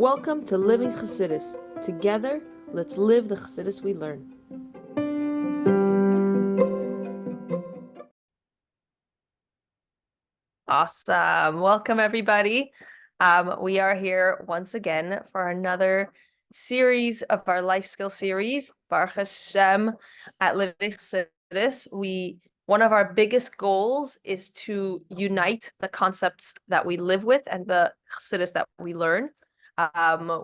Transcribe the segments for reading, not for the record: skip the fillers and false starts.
Welcome to Living Chassidus. Together, let's live the Chassidus we learn. Awesome. Welcome, everybody. We are here once again for another series of our life skill series, Baruch Hashem, at Living Chassidus. One of our biggest goals is to unite the concepts that we live with and the Chassidus that we learn.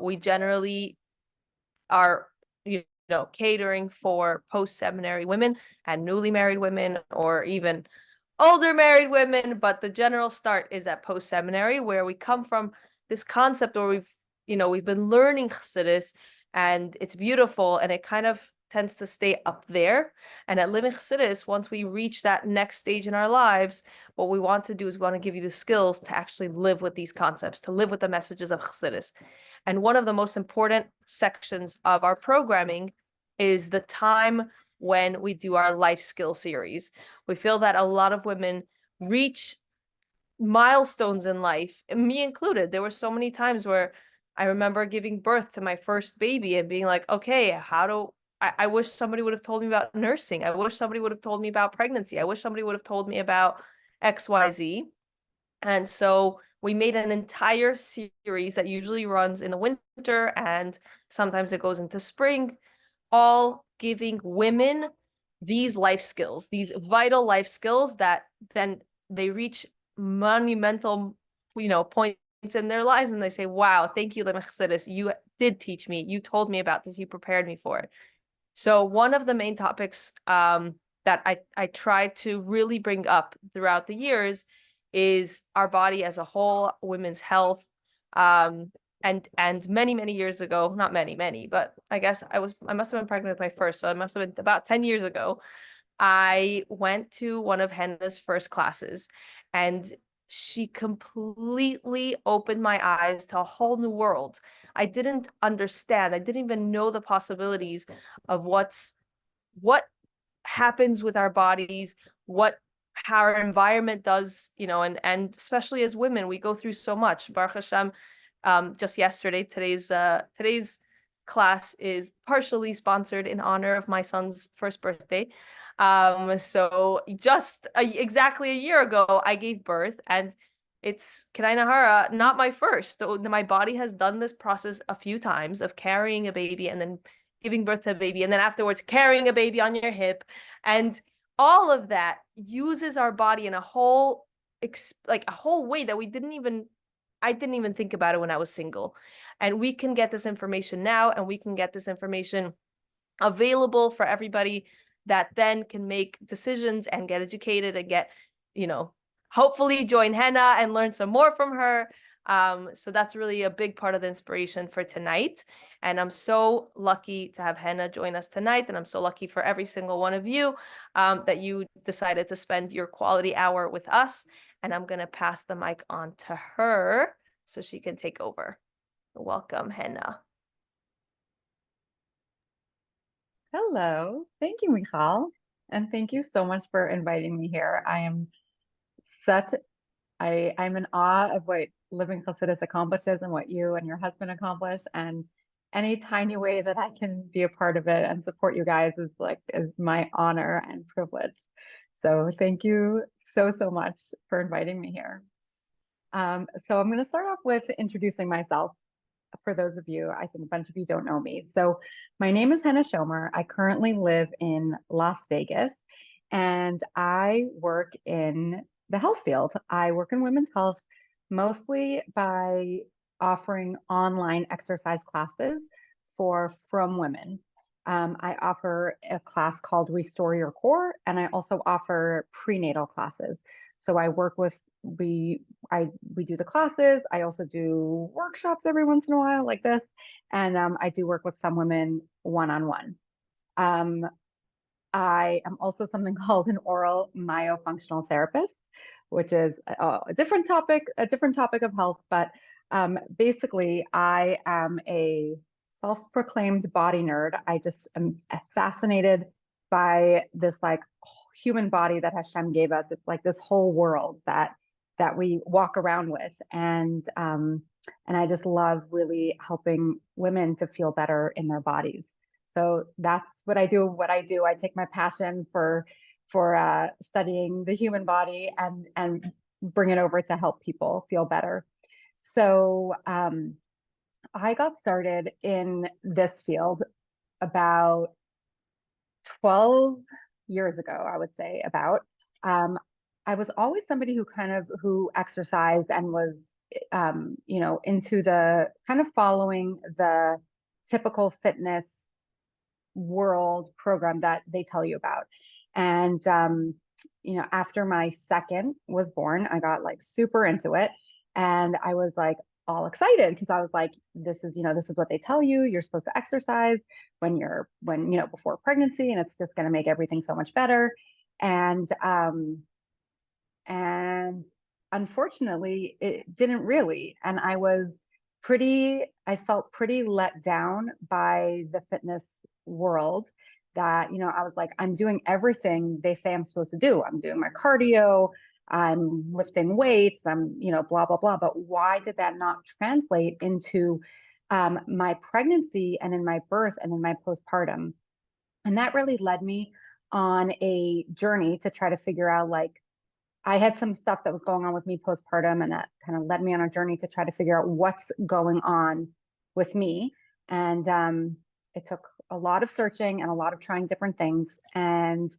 We generally are, catering for post-seminary women and newly married women, or even older married women, but the general start is at post-seminary, where we come from this concept where we've been learning Chassidus, and it's beautiful, and it kind of tends to stay up there. And at Living Chassidus, once we reach that next stage in our lives, what we want to do is we want to give you the skills to actually live with these concepts, to live with the messages of Chassidus. And one of the most important sections of our programming is the time when we do our life skill series. We feel that a lot of women reach milestones in life, and me included. There were so many times where I remember giving birth to my first baby and being like, okay, I wish somebody would have told me about nursing. I wish somebody would have told me about pregnancy. I wish somebody would have told me about XYZ. And so we made an entire series that usually runs in the winter and sometimes it goes into spring, all giving women these life skills, these vital life skills that then they reach monumental, points in their lives, and they say, wow, thank you, Lemech Chassidus. You did teach me. You told me about this. You prepared me for it. So one of the main topics that I try to really bring up throughout the years is our body as a whole, women's health. And many years ago, not many, but I guess I must have been pregnant with my first, so it must have been about 10 years ago. I went to one of Henna's first classes, and she completely opened my eyes to a whole new world. I didn't understand. I didn't even know the possibilities of what happens with our bodies, how our environment does, and especially as women, we go through so much. Baruch Hashem, just yesterday, today's class is partially sponsored in honor of my son's first birthday. So just exactly a year ago, I gave birth, and it's Kenai Nahara, not my first. So my body has done this process a few times of carrying a baby and then giving birth to a baby, and then afterwards carrying a baby on your hip. And all of that uses our body in a whole way that I didn't even think about it when I was single. And we can get this information now, and we can get this information available for everybody that then can make decisions and get educated and get, hopefully join Henna and learn some more from her. So that's really a big part of the inspiration for tonight. And I'm so lucky to have Henna join us tonight. And I'm so lucky for every single one of you that you decided to spend your quality hour with us. And I'm going to pass the mic on to her so she can take over. Welcome, Henna. Hello. Thank you, Michal. And thank you so much for inviting me here. I'm in awe of what Living Chassidus accomplishes and what you and your husband accomplish. And any tiny way that I can be a part of it and support you guys is my honor and privilege. So thank you so much for inviting me here. So I'm going to start off with introducing myself. For those of you, I think a bunch of you don't know me. So my name is Henna Shomer. I currently live in Las Vegas, and I work in the health field. I work in women's health, mostly by offering online exercise classes from women. I offer a class called Restore Your Core, and I also offer prenatal classes. So I work with we do the classes. I also do workshops every once in a while like this, and I do work with some women one-on-one. I am also something called an oral myofunctional therapist, which is a different topic of health. But basically, I am a self-proclaimed body nerd. I just am fascinated by this human body that Hashem gave us. It's like this whole world that that we walk around with. And I just love really helping women to feel better in their bodies. So that's what I do. I take my passion for studying the human body and bring it over to help people feel better. So I got started in this field about 12 years ago, I would say about. I was always somebody who exercised and was, into the kind of following the typical fitness world program that they tell you about. And, after my second was born, I got like super into it. And I was like all excited because I was like, this is what they tell you. You're supposed to exercise before pregnancy, and it's just going to make everything so much better. And unfortunately, it didn't really. And I felt pretty let down by the fitness world that, I was like, I'm doing everything they say I'm supposed to do. I'm doing my cardio, I'm lifting weights, I'm, blah, blah, blah. But why did that not translate into my pregnancy and in my birth and in my postpartum? And that really led me on a journey to try to figure out, like, I had some stuff that was going on with me postpartum, and that kind of led me on a journey to try to figure out what's going on with me. And it took a lot of searching and a lot of trying different things. And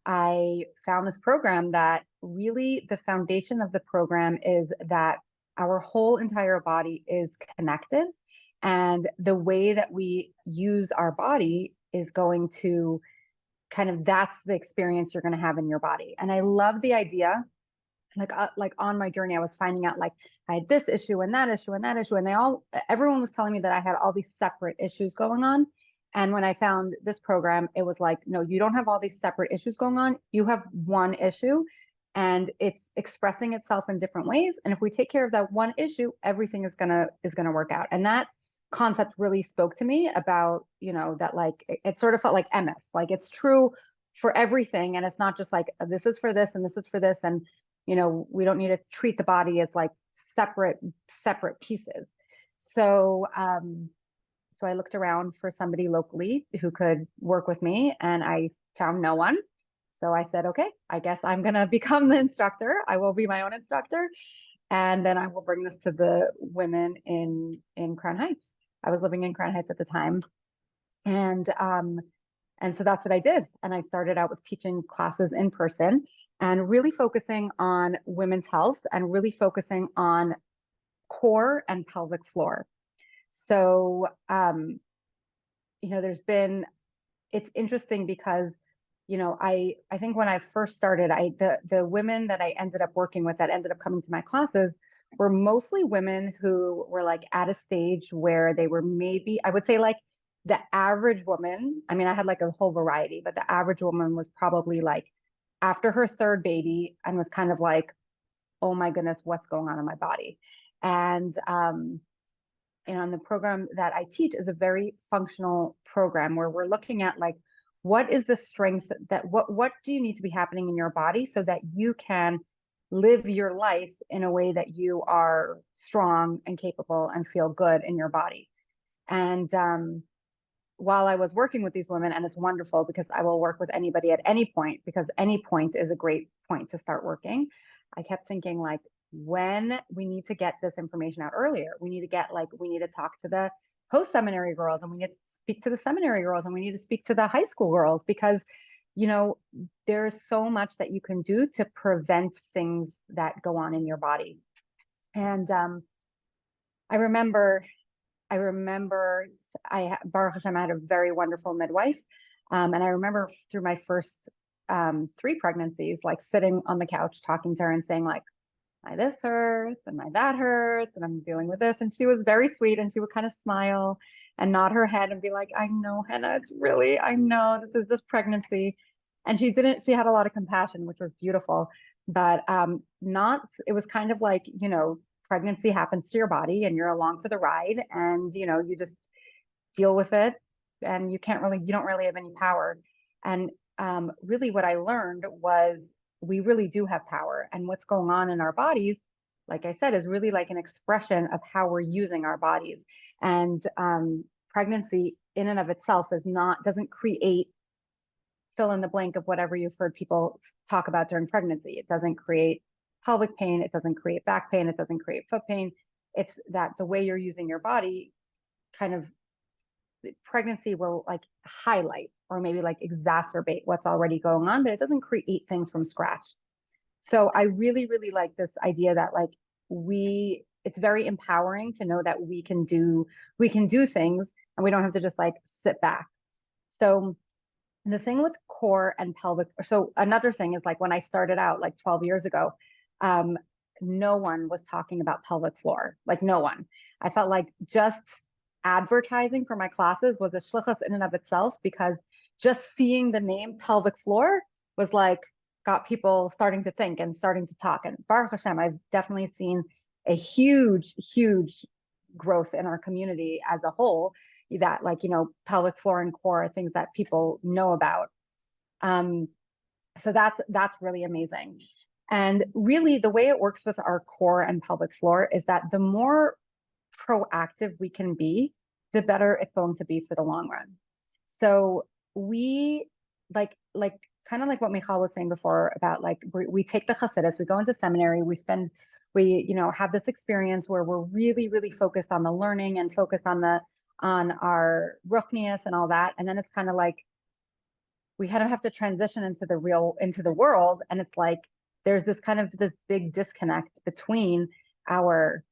I found this program that really the foundation of the program is that our whole entire body is connected. And the way that we use our body is going to that's the experience you're going to have in your body. And I love the idea. Like on my journey, I was finding out, like, I had this issue and that issue and that issue, and everyone was telling me that I had all these separate issues going on. And when I found this program, it was like, no, you don't have all these separate issues going on. You have one issue, and it's expressing itself in different ways. And if we take care of that one issue, everything is gonna work out. And that concept really spoke to me about, that, like, it sort of felt like MS, like it's true for everything, and it's not just like this is for this and this is for this, and we don't need to treat the body as like separate pieces. So I looked around for somebody locally who could work with me, and I found no one. So I said, okay, I guess I'm gonna become the instructor. I will be my own instructor, and then I will bring this to the women in Crown Heights. I was living in Crown Heights at the time, and so that's what I did. And I started out with teaching classes in person and really focusing on women's health and really focusing on core and pelvic floor. So, it's interesting because, I think when I first started, the women that I ended up working with that ended up coming to my classes were mostly women who were like at a stage where they were maybe, I would say, like, the average woman, I mean, I had like a whole variety, but the average woman was probably like after her third baby and was kind of like, oh my goodness, what's going on in my body? And the program that I teach is a very functional program where we're looking at, like, what is the strength what do you need to be happening in your body so that you can live your life in a way that you are strong and capable and feel good in your body. And while I was working with these women, and it's wonderful because I will work with anybody at any point, because any point is a great point to start working, I kept thinking, like, when we need to get this information out earlier, we need to talk to the post-seminary girls, and we need to speak to the seminary girls, and we need to speak to the high school girls, because, there's so much that you can do to prevent things that go on in your body. And I remember Baruch Hashem, I had a very wonderful midwife. And I remember through my first 3 pregnancies, like sitting on the couch talking to her and saying, like, my this hurts and my that hurts, and I'm dealing with this. And she was very sweet, and she would kind of smile and nod her head and be like, I know, Henna, I know this is just pregnancy. And she had a lot of compassion, which was beautiful, but it was kind of like, pregnancy happens to your body and you're along for the ride, and you just deal with it, and you don't really have any power. And really what I learned was we really do have power, and what's going on in our bodies like I said, is really like an expression of how we're using our bodies. And pregnancy in and of itself doesn't create fill in the blank of whatever you've heard people talk about during pregnancy. It doesn't create pelvic pain. It doesn't create back pain. It doesn't create foot pain. It's that the way you're using your body kind of pregnancy will like highlight or maybe like exacerbate what's already going on, but it doesn't create things from scratch. So I really, really like this idea that like it's very empowering to know that we can do things and we don't have to just like sit back. So the thing with core and pelvic, so another thing is like when I started out like 12 years ago, no one was talking about pelvic floor, like no one. I felt like just advertising for my classes was a shlichus in and of itself, because just seeing the name pelvic floor was like, got people starting to think and starting to talk. And Baruch Hashem, I've definitely seen a huge, huge growth in our community as a whole, that like, you know, pelvic floor and core are things that people know about. So that's really amazing. And really the way it works with our core and pelvic floor is that the more proactive we can be, the better it's going to be for the long run. So we like kind of like what Michal was saying before about like we take the Hasidus, we go into seminary, we you know have this experience where we're really, really focused on the learning and focused on our ruchnius and all that, and then it's kind of like we kind of have to transition into the world, and it's like there's this big disconnect between our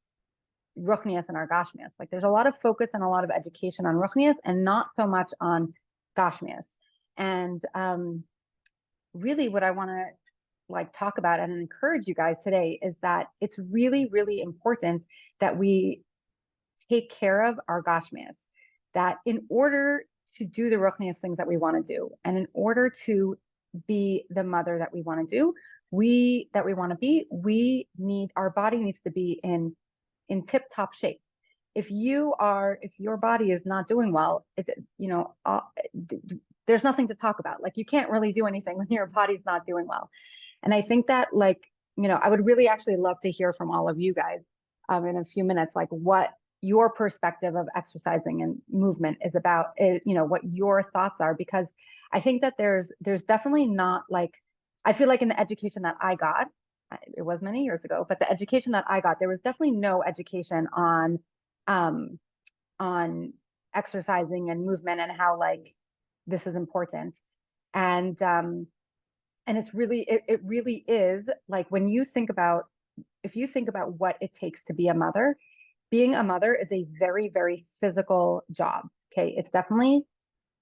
ruchnius and our gashmias. Like there's a lot of focus and a lot of education on ruchnius and not so much on gashmias. And really what I want to like talk about and encourage you guys today is that it's really, really important that we take care of our gashmias, that in order to do the ruchnius things that we want to do, and in order to be the mother that we want to do, we need, our body needs to be in tip-top shape. If your body is not doing well, there's nothing to talk about. Like you can't really do anything when your body's not doing well. And I think that like, you know, I would really actually love to hear from all of you guys in a few minutes, like what your perspective of exercising and movement is about, you know, what your thoughts are, because I think that there's definitely not like, I feel like in the education that I got, it was many years ago, but the education that I got, there was definitely no education on exercising and movement and how like this is important. And it's really, it really is like when you think about, if you think about what it takes to be a mother, being a mother is a very, very physical job. Okay. It's definitely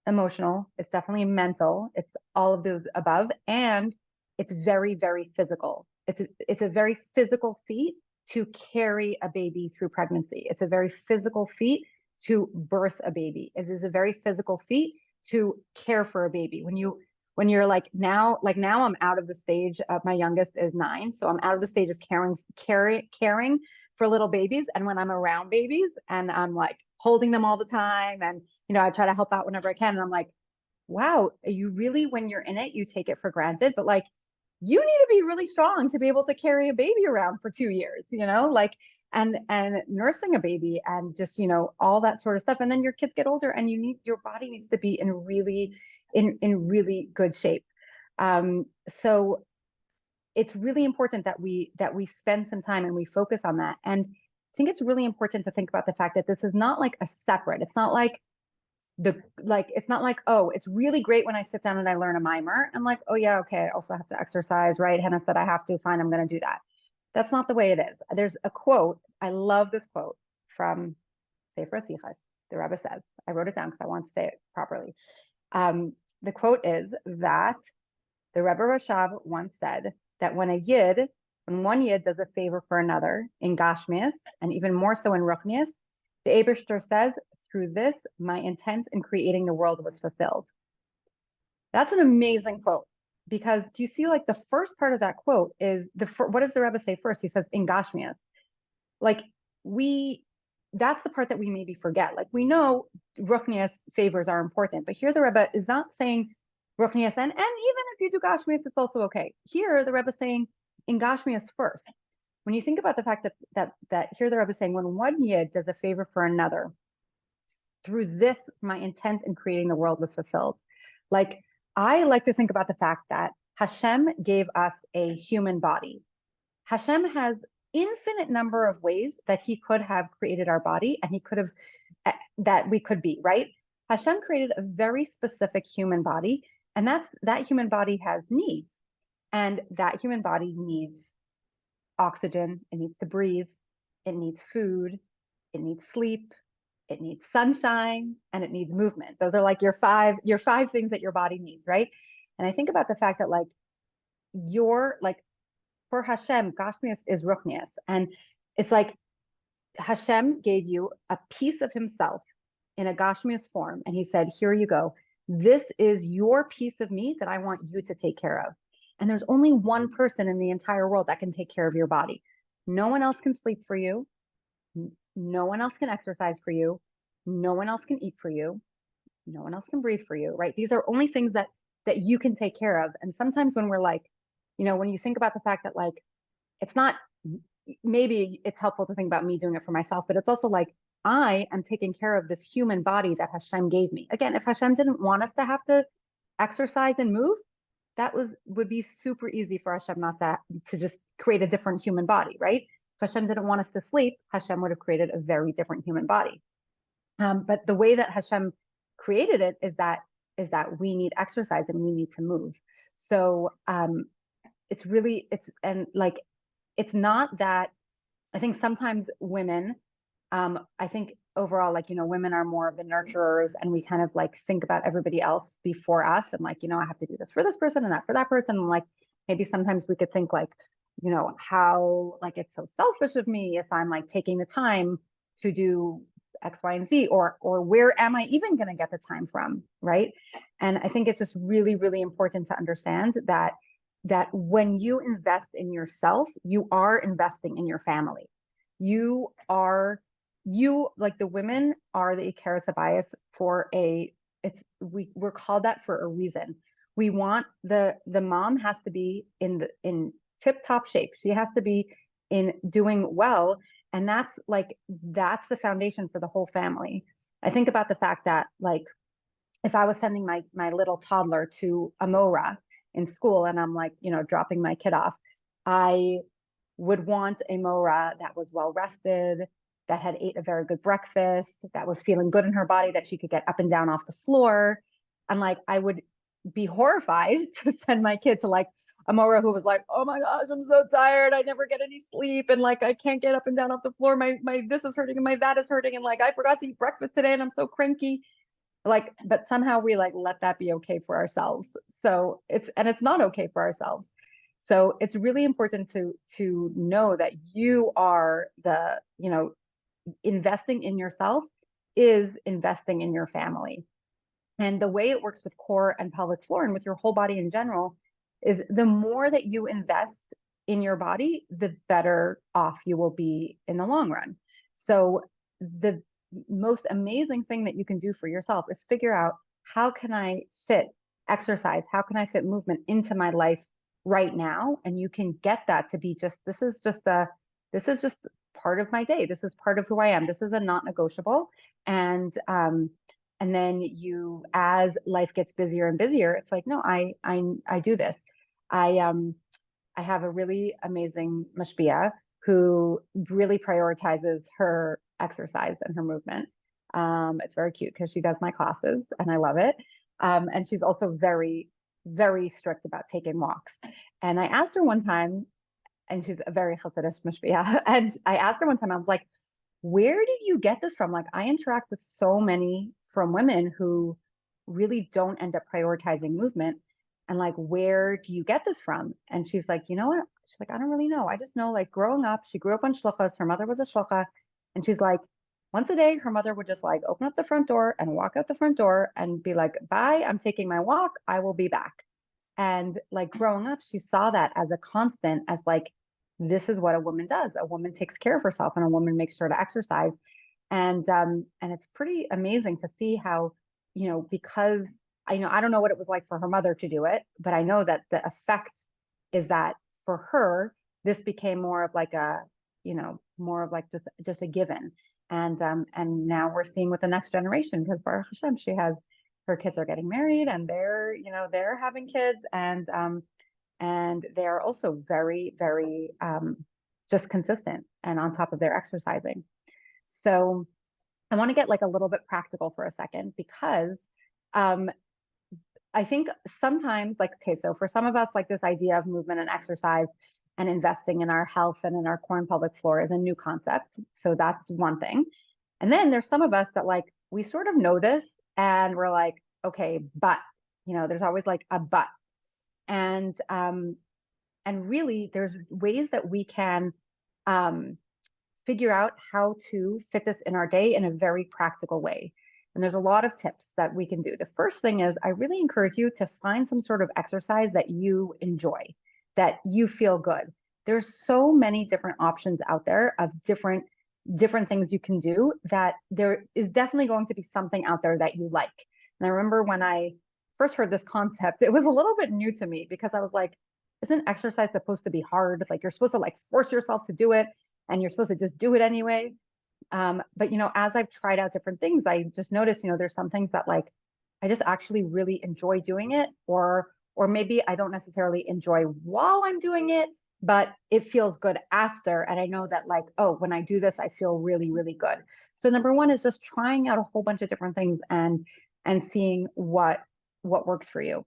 emotional. It's definitely mental. It's all of those above. And it's very, very physical. It's a very physical feat to carry a baby through pregnancy. It's a very physical feat to birth a baby. It is a very physical feat to care for a baby. When you're like now I'm out of the stage of, my youngest is 9. So I'm out of the stage of caring for little babies. And when I'm around babies and I'm like holding them all the time, and, you know, I try to help out whenever I can. And I'm like, wow, you really, when you're in it, you take it for granted, but like, you need to be really strong to be able to carry a baby around for 2 years, you know, like, and nursing a baby and just, you know, all that sort of stuff. And then your kids get older and your body needs to be in really good shape. So it's really important that we spend some time and we focus on that. And I think it's really important to think about the fact that this is not like a separate, it's not like, oh, it's really great when I sit down and I learn a mimer. I'm like, oh yeah, okay, I also have to exercise, right? Henna said I have to, fine, I'm going to do that. That's not the way it is. There's a quote, I love this quote from Sefer Sichos. The Rebbe says, I wrote it down because I want to say it properly. The quote is that the Rebbe Rashav once said that when one yid does a favor for another in Gashmias, and even more so in Ruchnias, the Eibishter says, through this, my intent in creating the world was fulfilled. That's an amazing quote, because do you see like the first part of that quote is what does the Rebbe say first? He says, in Gashmias. Like that's the part that we maybe forget. Like we know Ruchnias favors are important, but here the Rebbe is not saying Ruchnias and even if you do Gashmias, it's also okay. Here the Rebbe is saying in Gashmias first. when you think about the fact that here the Rebbe is saying, when one Yid does a favor for another, through this, my intent in creating the world was fulfilled. Like, I like to think about the fact that Hashem gave us a human body. Hashem has infinite number of ways that he could have created our body, and he could have, that we could be, right? Hashem created a very specific human body, and that human body has needs. And that human body needs oxygen, it needs to breathe, it needs food, it needs sleep, it needs sunshine, and it needs movement. Those are like your five things that your body needs, right? And I think about the fact that like for Hashem, Gashmias is Ruchnias. And it's like Hashem gave you a piece of himself in a Gashmias form. And he said, here you go. This is your piece of me that I want you to take care of. And there's only one person in the entire world that can take care of your body. No one else can sleep for you. No one else can exercise for you. No one else can eat for you. No one else can breathe for you, right? These are only things that you can take care of. And sometimes when we're like, when you think about the fact that like, it's not, maybe it's helpful to think about me doing it for myself, but it's also like, I am taking care of this human body that Hashem gave me. Again, if Hashem didn't want us to have to exercise and move, that would be super easy for Hashem not to just create a different human body, right? If Hashem didn't want us to sleep, Hashem would have created a very different human body. But the way that Hashem created it is that we need exercise and we need to move. So it's not that, I think sometimes women, I think overall, like, women are more of the nurturers, and we kind of like think about everybody else before us, and like, I have to do this for this person and that for that person. And like, maybe sometimes we could think like, how like it's so selfish of me if I'm like taking the time to do X, Y, and Z, or where am I even going to get the time from, right? And I think it's just really, really important to understand that when you invest in yourself, you are investing in your family. Like the women are the Ikaris Abayis we're called that for a reason. We want the mom has to be in tip top shape. She has to be in doing well. And that's the foundation for the whole family. I think about the fact that like, if I was sending my little toddler to a Mora in school, and I'm like, dropping my kid off, I would want a Mora that was well rested, that had ate a very good breakfast, that was feeling good in her body, that she could get up and down off the floor. And like, I would be horrified to send my kid to like a Mora who was like, oh my gosh, I'm so tired, I never get any sleep, and like I can't get up and down off the floor, my this is hurting and my that is hurting, and like I forgot to eat breakfast today and I'm so cranky. Like, but somehow we like let that be okay for ourselves. So it's not okay for ourselves. So it's really important to know that you are investing in yourself is investing in your family. And the way it works with core and pelvic floor and with your whole body in general is the more that you invest in your body, the better off you will be in the long run. So the most amazing thing that you can do for yourself is figure out, how can I fit exercise? How can I fit movement into my life right now? And you can get that to be this is just part of my day. This is part of who I am. This is a not negotiable. And then as life gets busier and busier, it's like, no, I do this. I have a really amazing mashpia who really prioritizes her exercise and her movement. It's very cute because she does my classes and I love it. And she's also very, very strict about taking walks. And I asked her one time, and she's a very Hasidic mashpia, and I asked her one time, I was like, where did you get this from? Like, I interact with so many from women who really don't end up prioritizing movement. And like, where do you get this from? And she's like, you know what? She's like, I don't really know. I just know, like, growing up, she grew up on shluchas. Her mother was a shlucha. And she's like, once a day, her mother would just like open up the front door and walk out the front door and be like, bye, I'm taking my walk. I will be back. And like growing up, she saw that as a constant, as like, this is what a woman does. A woman takes care of herself and a woman makes sure to exercise. And it's pretty amazing to see how, because I don't know what it was like for her mother to do it, but I know that the effect is that for her, this became more of like a, more of like just a given. And now we're seeing with the next generation, because Baruch Hashem, her kids are getting married, and they're having kids, and they're also very, very just consistent and on top of their exercising. So I want to get like a little bit practical for a second, because I think sometimes, like, okay, so for some of us, like, this idea of movement and exercise and investing in our health and in our core and pelvic floor is a new concept. So that's one thing. And then there's some of us that, like, we sort of know this and we're like, okay, but, there's always like a but. And really there's ways that we can figure out how to fit this in our day in a very practical way. And there's a lot of tips that we can do. The first thing is, I really encourage you to find some sort of exercise that you enjoy, that you feel good. There's so many different options out there of different things you can do, that there is definitely going to be something out there that you like. And I remember when I first heard this concept, it was a little bit new to me, because I was like, isn't exercise supposed to be hard? Like, you're supposed to like force yourself to do it, and you're supposed to just do it anyway. But as I've tried out different things, I just noticed, there's some things that, like, I just actually really enjoy doing it, or maybe I don't necessarily enjoy while I'm doing it, but it feels good after. And I know that, like, oh, when I do this, I feel really, really good. So number one is just trying out a whole bunch of different things and seeing what works for you.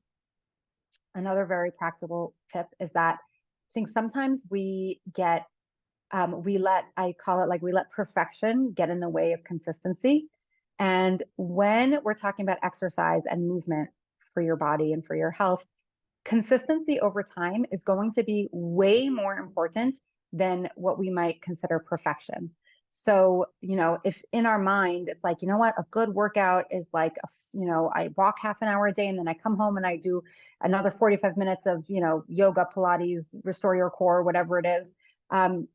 Another very practical tip is that I think sometimes we get I call it, like, we let perfection get in the way of consistency. And when we're talking about exercise and movement for your body and for your health, consistency over time is going to be way more important than what we might consider perfection. So, if in our mind, it's like, what, a good workout is like, I walk half an hour a day, and then I come home and I do another 45 minutes of, yoga, Pilates, restore your core, whatever it is. And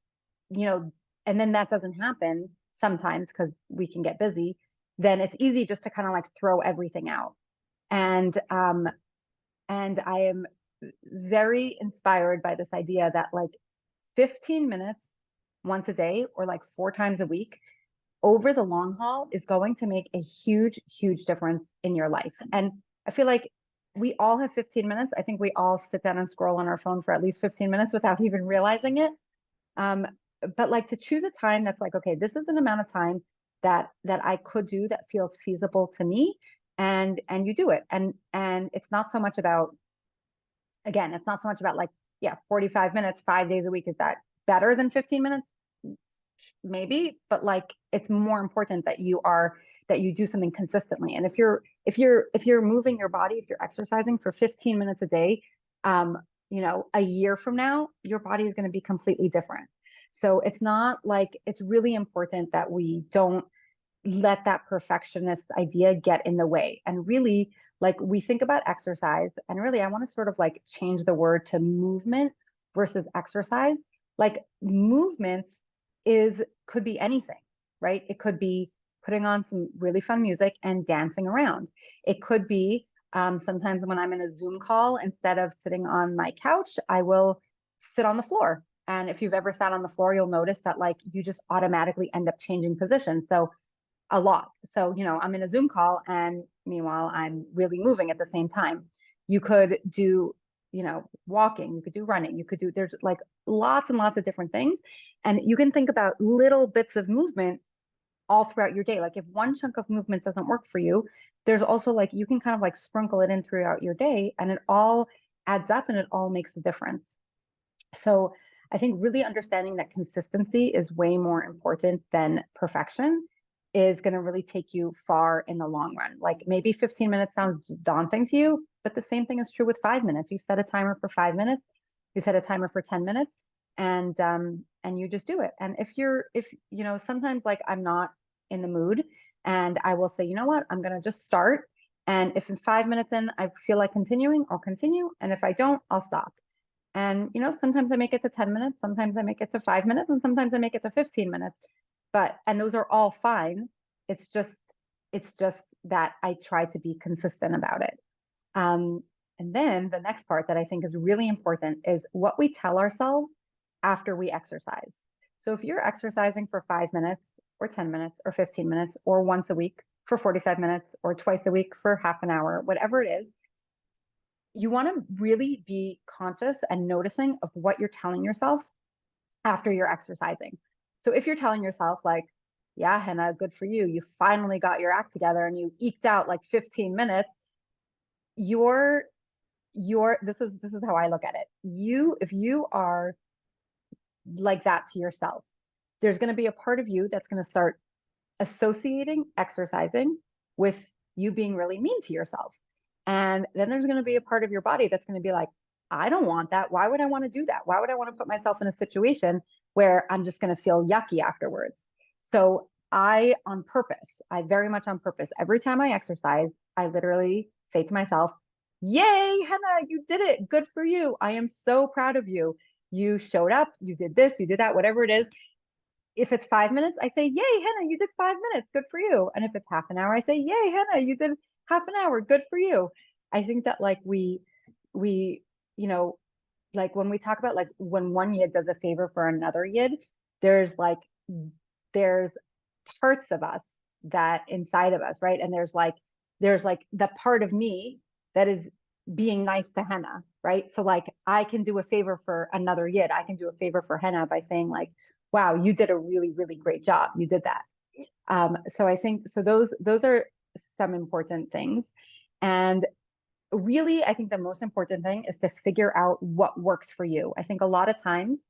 then that doesn't happen sometimes because we can get busy, then it's easy just to kind of like throw everything out. And I am very inspired by this idea that, like, 15 minutes once a day, or like 4 times a week over the long haul, is going to make a huge, huge difference in your life. And I feel like we all have 15 minutes. I think we all sit down and scroll on our phone for at least 15 minutes without even realizing it. But, like, to choose a time that's like, okay, this is an amount of time that I could do that feels feasible to me, and you do it. And it's not so much about, again, it's not so much about, like, yeah, 45 minutes, 5 days a week. Is that better than 15 minutes? Maybe, but, like, it's more important that you do something consistently. And if you're moving your body, if you're exercising for 15 minutes a day, a year from now, your body is going to be completely different. So it's not like, it's really important that we don't let that perfectionist idea get in the way. And really, like, we think about exercise, and really, I want to sort of like change the word to movement versus exercise. Like, movement could be anything, right? It could be putting on some really fun music and dancing around. It could be, sometimes when I'm in a Zoom call, instead of sitting on my couch, I will sit on the floor. And if you've ever sat on the floor, you'll notice that, like, you just automatically end up changing positions. So a lot. So, I'm in a Zoom call, and meanwhile, I'm really moving at the same time. You could do, walking, you could do running, there's like lots and lots of different things. And you can think about little bits of movement all throughout your day. Like, if one chunk of movement doesn't work for you, there's also, like, you can kind of like sprinkle it in throughout your day, and it all adds up and it all makes a difference. So I think really understanding that consistency is way more important than perfection is going to really take you far in the long run. Like, maybe 15 minutes sounds daunting to you, but the same thing is true with 5 minutes. You set a timer for 5 minutes, you set a timer for 10 minutes, and you just do it. And if sometimes, like, I'm not in the mood, and I will say, you know what, I'm going to just start. And if in 5 minutes in I feel like continuing, I'll continue. And if I don't, I'll stop. And, sometimes I make it to 10 minutes, sometimes I make it to 5 minutes, and sometimes I make it to 15 minutes. And those are all fine. It's just that I try to be consistent about it. And then the next part that I think is really important is what we tell ourselves after we exercise. So if you're exercising for 5 minutes or 10 minutes or 15 minutes or once a week for 45 minutes or twice a week for half an hour, whatever it is, you want to really be conscious and noticing of what you're telling yourself after you're exercising. So if you're telling yourself like, yeah, Henna, good for you. You finally got your act together and you eked out like 15 minutes. This is how I look at it. If you are like that to yourself, there's going to be a part of you that's going to start associating exercising with you being really mean to yourself. And then there's going to be a part of your body that's going to be like, I don't want that. Why would I want to do that? Why would I want to put myself in a situation where I'm just going to feel yucky afterwards? So I very much on purpose, every time I exercise, I literally say to myself, yay, Henna, you did it. Good for you. I am so proud of you. You showed up, you did this, you did that, whatever it is. If it's 5 minutes, I say, yay, Henna, you did 5 minutes. Good for you. And if it's half an hour, I say, yay, Henna, you did half an hour. Good for you. I think that like we, like when we talk about like when one yid does a favor for another yid, there's parts of us that inside of us, right? And there's like the part of me that is being nice to Henna, right? So like I can do a favor for another yid. I can do a favor for Henna by saying like, wow, you did a really, really great job. You did that. So I think, so those are some important things. And really, I think the most important thing is to figure out what works for you. I think a lot of times,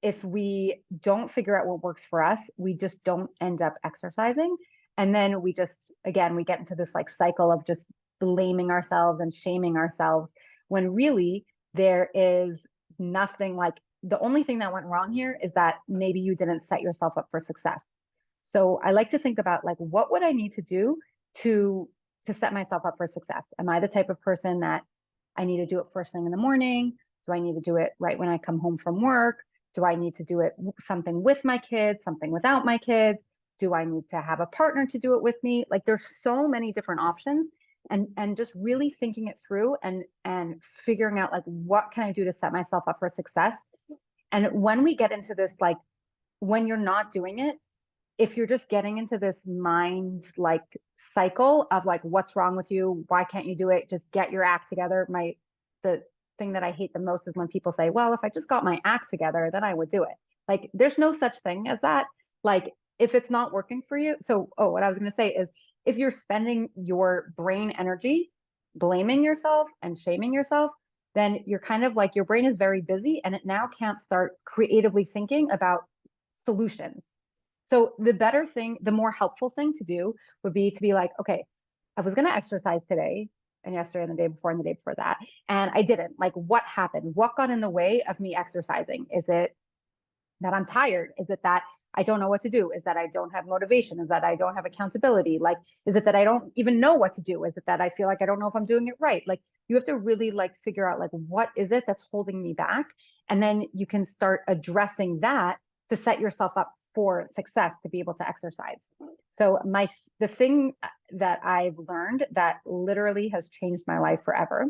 if we don't figure out what works for us, we just don't end up exercising. And then we just, again, we get into this like cycle of just blaming ourselves and shaming ourselves when really there is nothing like, the only thing that went wrong here is that maybe you didn't set yourself up for success. So I like to think about like, what would I need to do to set myself up for success? Am I the type of person that I need to do it first thing in the morning? Do I need to do it right when I come home from work? Do I need to do it something with my kids, something without my kids? Do I need to have a partner to do it with me? Like there's so many different options, and just really thinking it through and figuring out like, what can I do to set myself up for success? And when we get into this, like when you're not doing it, if you're just getting into this mind like cycle of like, what's wrong with you? Why can't you do it? Just get your act together. The thing that I hate the most is when people say, well, if I just got my act together, then I would do it. Like there's no such thing as that. Like if it's not working for you. So, what I was going to say is if you're spending your brain energy blaming yourself and shaming yourself, then you're kind of like, your brain is very busy and it now can't start creatively thinking about solutions. So the better thing, the more helpful thing to do would be to be like, okay, I was going to exercise today and yesterday and the day before and the day before that, and I didn't. Like, what happened? What got in the way of me exercising? Is it that I'm tired? Is it that I don't know what to do? Is that I don't have motivation? Is that I don't have accountability? Like, is it that I don't even know what to do? Is it that I feel like I don't know if I'm doing it right? Like, you have to really like figure out like, what is it that's holding me back? And then you can start addressing that to set yourself up for success to be able to exercise. So the thing that I've learned that literally has changed my life forever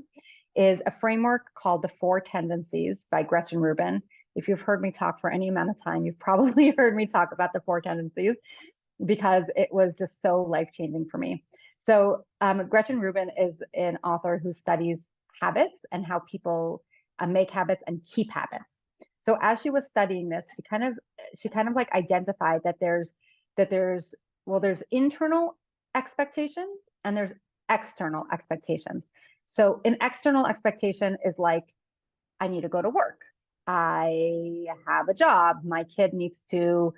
is a framework called the 4 Tendencies by Gretchen Rubin. If you've heard me talk for any amount of time, you've probably heard me talk about the 4 Tendencies because it was just so life-changing for me. So Gretchen Rubin is an author who studies habits and how people make habits and keep habits. So as she was studying this, she kind of like identified that there's internal expectations and there's external expectations. So an external expectation is like, I need to go to work. I have a job. My kid needs to,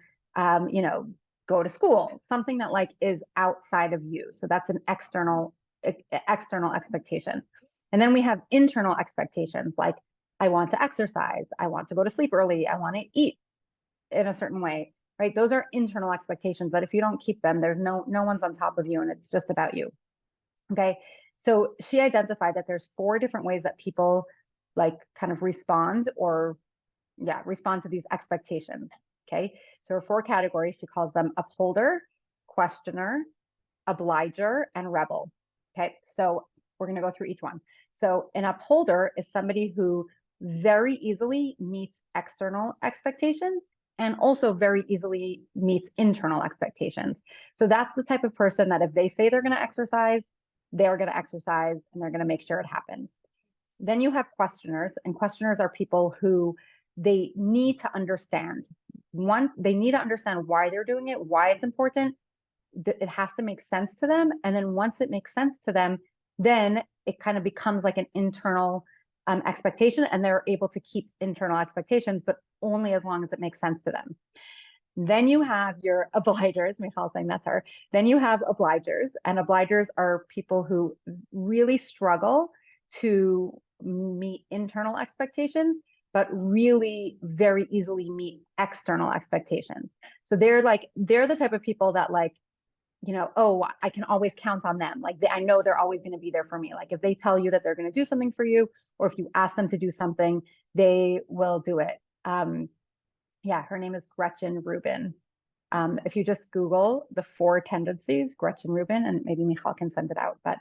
go to school. Something that like is outside of you. So that's an external expectation. And then we have internal expectations like, I want to exercise. I want to go to sleep early. I want to eat in a certain way, right? Those are internal expectations that if you don't keep them, there's no one's on top of you and it's just about you. Okay. So she identified that there's 4 different ways that people like kind of respond to these expectations. Okay. So her 4 categories, she calls them upholder, questioner, obliger, and rebel. Okay. So we're going to go through each one. So an upholder is somebody who very easily meets external expectations and also very easily meets internal expectations. So that's the type of person that if they say they're going to exercise, they're going to exercise and they're going to make sure it happens. Then you have questioners, and questioners are people who they need to understand. One, they need to understand why they're doing it, why it's important. It has to make sense to them. And then once it makes sense to them, then it kind of becomes like an internal expectation, and they're able to keep internal expectations, but only as long as it makes sense to them. Then you have your obligers. Michal saying that's her. Then you have obligers, and obligers are people who really struggle to meet internal expectations, but really very easily meet external expectations. So they're the type of people that like, oh, I can always count on them. Like I know they're always going to be there for me. Like if they tell you that they're going to do something for you, or if you ask them to do something, they will do it. Yeah, her name is Gretchen Rubin. If you just Google the 4 tendencies, Gretchen Rubin, and maybe Michal can send it out. But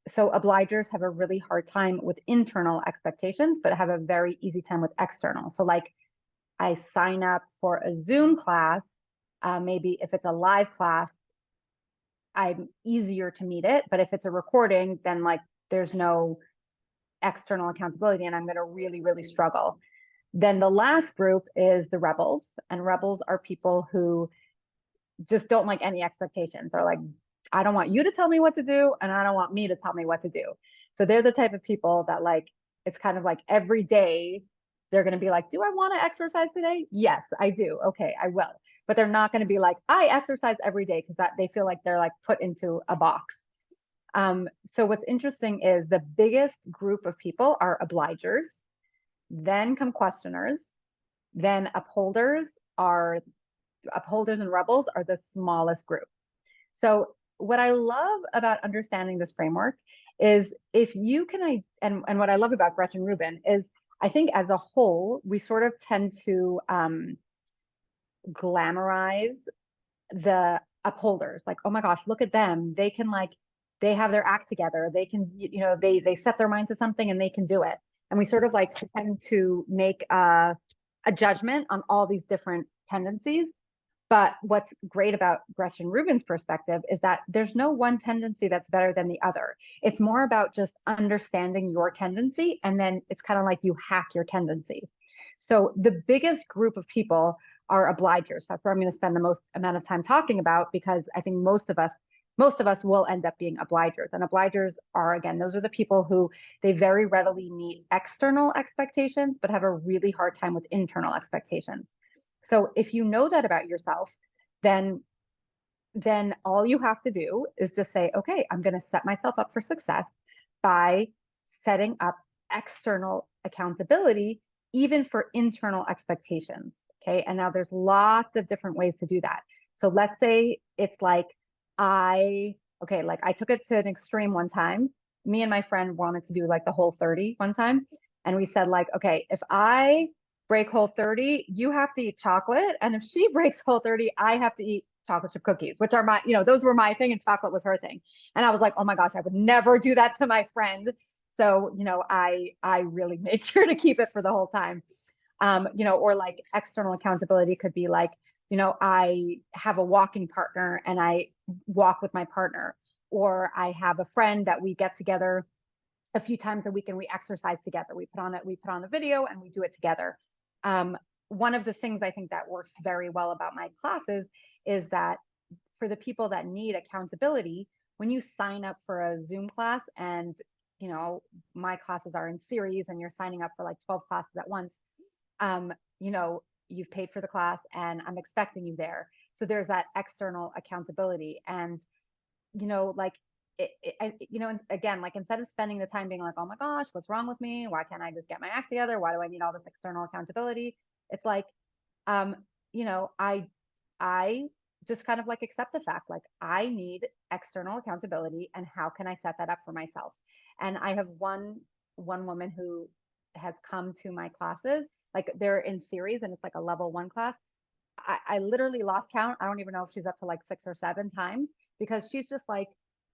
so obligers have a really hard time with internal expectations, but have a very easy time with external. So like I sign up for a Zoom class, maybe if it's a live class, I'm easier to meet it. But if it's a recording, then like there's no external accountability and I'm going to really, really struggle. Then the last group is the rebels, and rebels are people who just don't like any expectations. They're like, I don't want you to tell me what to do, and I don't want me to tell me what to do. So they're the type of people that like, it's kind of like every day they're going to be like, do I want to exercise today? Yes, I do. Okay, I will. But they're not going to be like, I exercise every day, because that they feel like they're like put into a box. So what's interesting is the biggest group of people are obligers, then come questioners, then upholders and rebels are the smallest group. So what I love about understanding this framework is if you can, and what I love about Gretchen Rubin is I think as a whole, we sort of tend to glamorize the upholders. Like, oh my gosh, look at them. They can like, they have their act together. They can, they set their mind to something and they can do it. And we sort of like tend to make a judgment on all these different tendencies. But what's great about Gretchen Rubin's perspective is that there's no one tendency that's better than the other. It's more about just understanding your tendency, and then it's kind of like you hack your tendency. So the biggest group of people are obligers. That's where I'm going to spend the most amount of time talking about, because I think most of us will end up being obligers. And obligers are, again, those are the people who they very readily meet external expectations, but have a really hard time with internal expectations. So if you know that about yourself, then all you have to do is just say, okay, I'm going to set myself up for success by setting up external accountability, even for internal expectations. Okay. And now there's lots of different ways to do that. So let's say it's like, I took it to an extreme one time. Me and my friend wanted to do like the Whole30 one time. And we said like, okay, if I break Whole30, you have to eat chocolate. And if she breaks Whole30, I have to eat chocolate chip cookies, which are my, those were my thing, and chocolate was her thing. And I was like, oh my gosh, I would never do that to my friend. So, I really made sure to keep it for the whole time. Or like external accountability could be like, I have a walking partner and I walk with my partner, or I have a friend that we get together a few times a week and we exercise together. We put on a video and we do it together. One of the things I think that works very well about my classes is that for the people that need accountability, when you sign up for a Zoom class, and my classes are in series and you're signing up for like 12 classes at once, you've paid for the class and I'm expecting you there. So there's that external accountability. And, again, like instead of spending the time being like, oh my gosh, what's wrong with me? Why can't I just get my act together? Why do I need all this external accountability? It's like, I just kind of like accept the fact, like I need external accountability, and how can I set that up for myself? And I have one woman who has come to my classes, like they're in series and it's like a level 1 class. I literally lost count. I don't even know if she's up to like 6 or 7 times, because she's just like,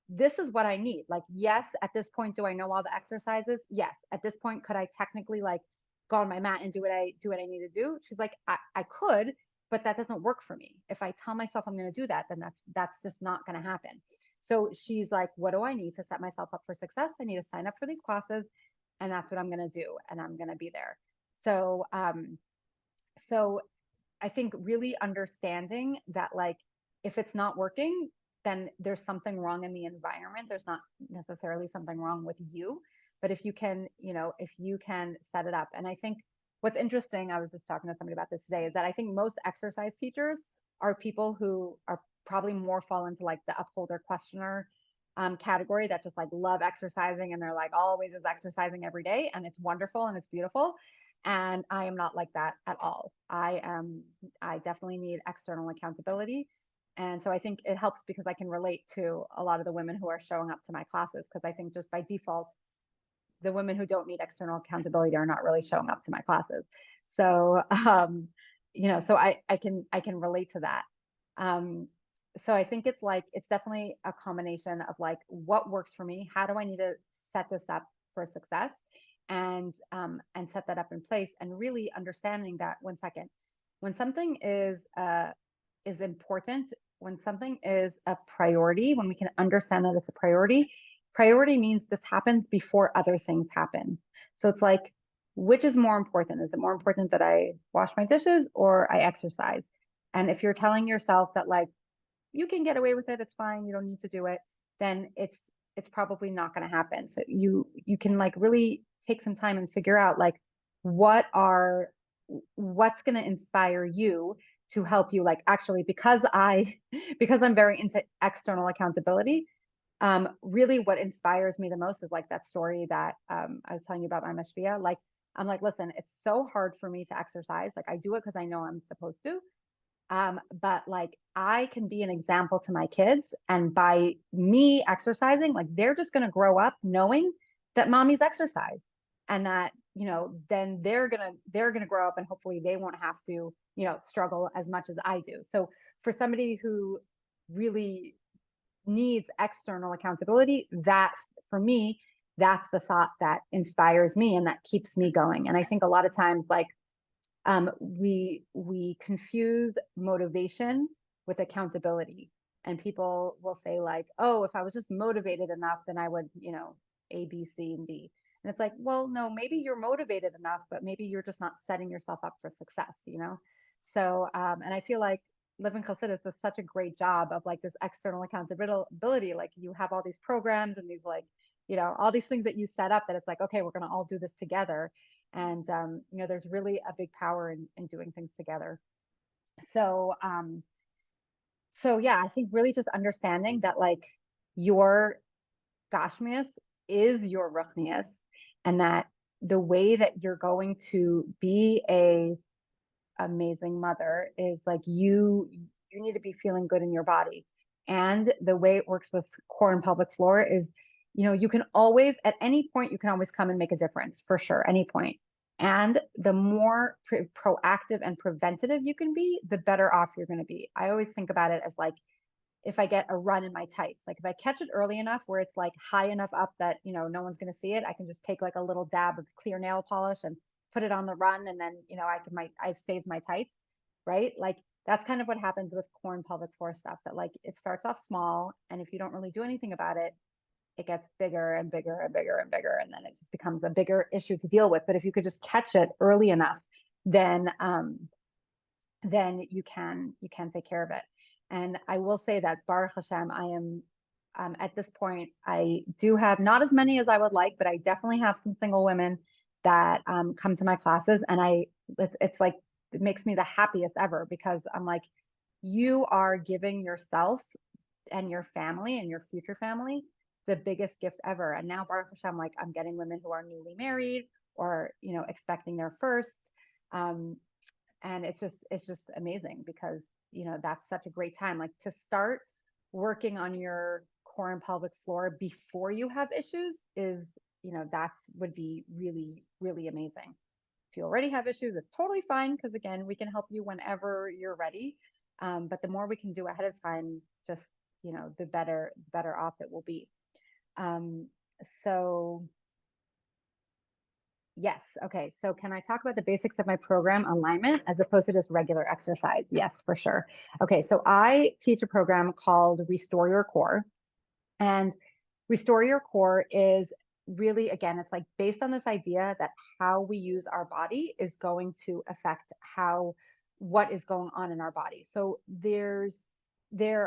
this is what I need. Like, yes, at this point, do I know all the exercises? Yes. At this point, could I technically like go on my mat and do what I need to do? She's like, I could, but that doesn't work for me. If I tell myself I'm going to do that, then that's just not going to happen. So she's like, what do I need to set myself up for success? I need to sign up for these classes, and that's what I'm going to do, and I'm going to be there. So so I think really understanding that, like, if it's not working, then there's something wrong in the environment. There's not necessarily something wrong with you. But if you can, if you can set it up. And I think what's interesting, I was just talking to somebody about this today, is that I think most exercise teachers are people who are probably more fall into like the upholder questioner category, that just like love exercising, and they're like always just exercising every day, and it's wonderful and it's beautiful. And I am not like that at all. I definitely need external accountability. And so I think it helps because I can relate to a lot of the women who are showing up to my classes, because I think just by default, the women who don't need external accountability are not really showing up to my classes. So, so I can relate to that. So I think it's definitely a combination of like, what works for me? How do I need to set this up for success? And set that up in place, and really understanding that, one second, when something is important, when something is a priority, when we can understand that it's a priority means this happens before other things happen. So it's like, which is more important? Is it more important that I wash my dishes or I exercise? And if you're telling yourself that like, you can get away with it, it's fine, you don't need to do it, then it's probably not going to happen. So you can like really take some time and figure out like, what's going to inspire you to help you, like, actually, because I'm very into external accountability. Really what inspires me the most is like that story that I was telling you about my mashpia. Like, I'm like, listen, it's so hard for me to exercise. Like, I do it because I know I'm supposed to. But like, I can be an example to my kids, and by me exercising, like, they're just going to grow up knowing that mommy's exercise, and that, then they're going to grow up, and hopefully they won't have to, struggle as much as I do. So for somebody who really needs external accountability, that, for me, that's the thought that inspires me and that keeps me going. And I think a lot of times, like, we confuse motivation with accountability, and people will say like, oh, if I was just motivated enough, then I would, A, B, C, and D. And it's like, well, no, maybe you're motivated enough, but maybe you're just not setting yourself up for success, So, and I feel like Living Chassidus does such a great job of like this external accountability. Like, you have all these programs and these, like, all these things that you set up, that it's like, okay, we're going to all do this together. And, there's really a big power in doing things together. So, so yeah, I think really just understanding that, like, your gashmias is your ruchnias, and that the way that you're going to be a amazing mother is like, you need to be feeling good in your body. And the way it works with core and pelvic floor is, you can always, at any point, you can always come and make a difference, for sure, any point. And the more proactive and preventative you can be, the better off you're going to be. I always think about it as like, if I get a run in my tights, like if I catch it early enough where it's like high enough up that, no one's going to see it, I can just take like a little dab of clear nail polish and put it on the run. And then, I've saved my tights, right? Like, that's kind of what happens with core and pelvic floor stuff, that like, it starts off small, and if you don't really do anything about it, it gets bigger and bigger and bigger and bigger. And then it just becomes a bigger issue to deal with. But if you could just catch it early enough, then you can take care of it. And I will say that, Baruch Hashem, I am, at this point, I do have not as many as I would like, but I definitely have some single women that come to my classes, and it's like, it makes me the happiest ever, because I'm like, you are giving yourself and your family and your future family the biggest gift ever. And now, Baruch Hashem, like, I'm getting women who are newly married, or, expecting their first. And it's just amazing, because, that's such a great time, like, to start working on your core and pelvic floor before you have issues is, that's would be really, really amazing. If you already have issues, it's totally fine, because again, we can help you whenever you're ready. But the more we can do ahead of time, just the better off it will be. So yes. Okay. So can I talk about the basics of my program alignment as opposed to just regular exercise? Yes, for sure. Okay. So I teach a program called Restore Your Core. And Restore Your Core is really, again, it's like based on this idea that how we use our body is going to affect what is going on in our body. So there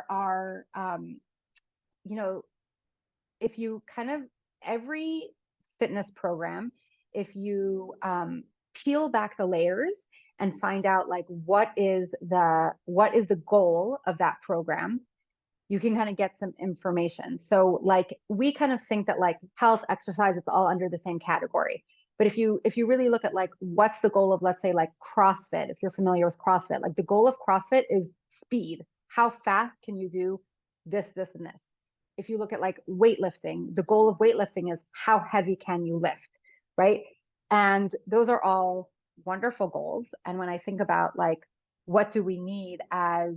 are, if you kind of, every fitness program, if you peel back the layers and find out like what is the goal of that program, you can kind of get some information. So like we kind of think that like health, exercise, it's all under the same category. But if you really look at like what's the goal of, let's say, like CrossFit, if you're familiar with CrossFit, like the goal of CrossFit is speed. How fast can you do this, this, and this? If you look at like weightlifting, the goal of weightlifting is how heavy can you lift, right? And those are all wonderful goals. And when I think about like what do we need as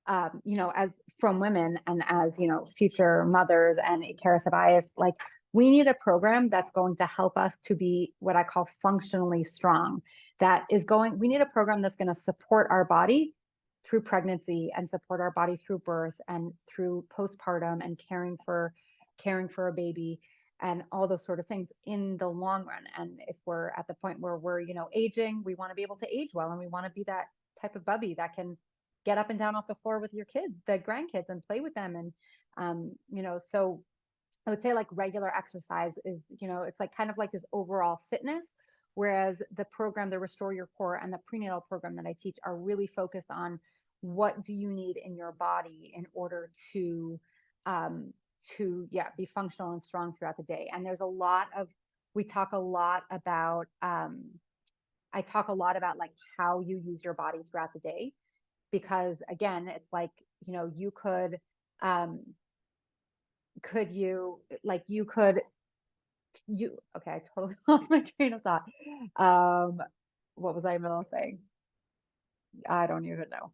as from women and as, future mothers and Ikaris Abayas, like we need a program that's going to help us to be what I call functionally strong. We need a program that's going to support our body through pregnancy and support our body through birth and through postpartum and caring for a baby and all those sort of things in the long run. And if we're at the point where we're, aging, we want to be able to age well, and we want to be that type of bubby that can get up and down off the floor with your kids, the grandkids, and play with them. And, so I would say like regular exercise is, it's like kind of like this overall fitness. Whereas the program, the Restore Your Core and the prenatal program that I teach are really focused on what do you need in your body in order to be functional and strong throughout the day. And there's we talk a lot about, I talk a lot about like how you use your body throughout the day. Because again, it's like, you could okay, I totally lost my train of thought. What was I saying? I don't even know.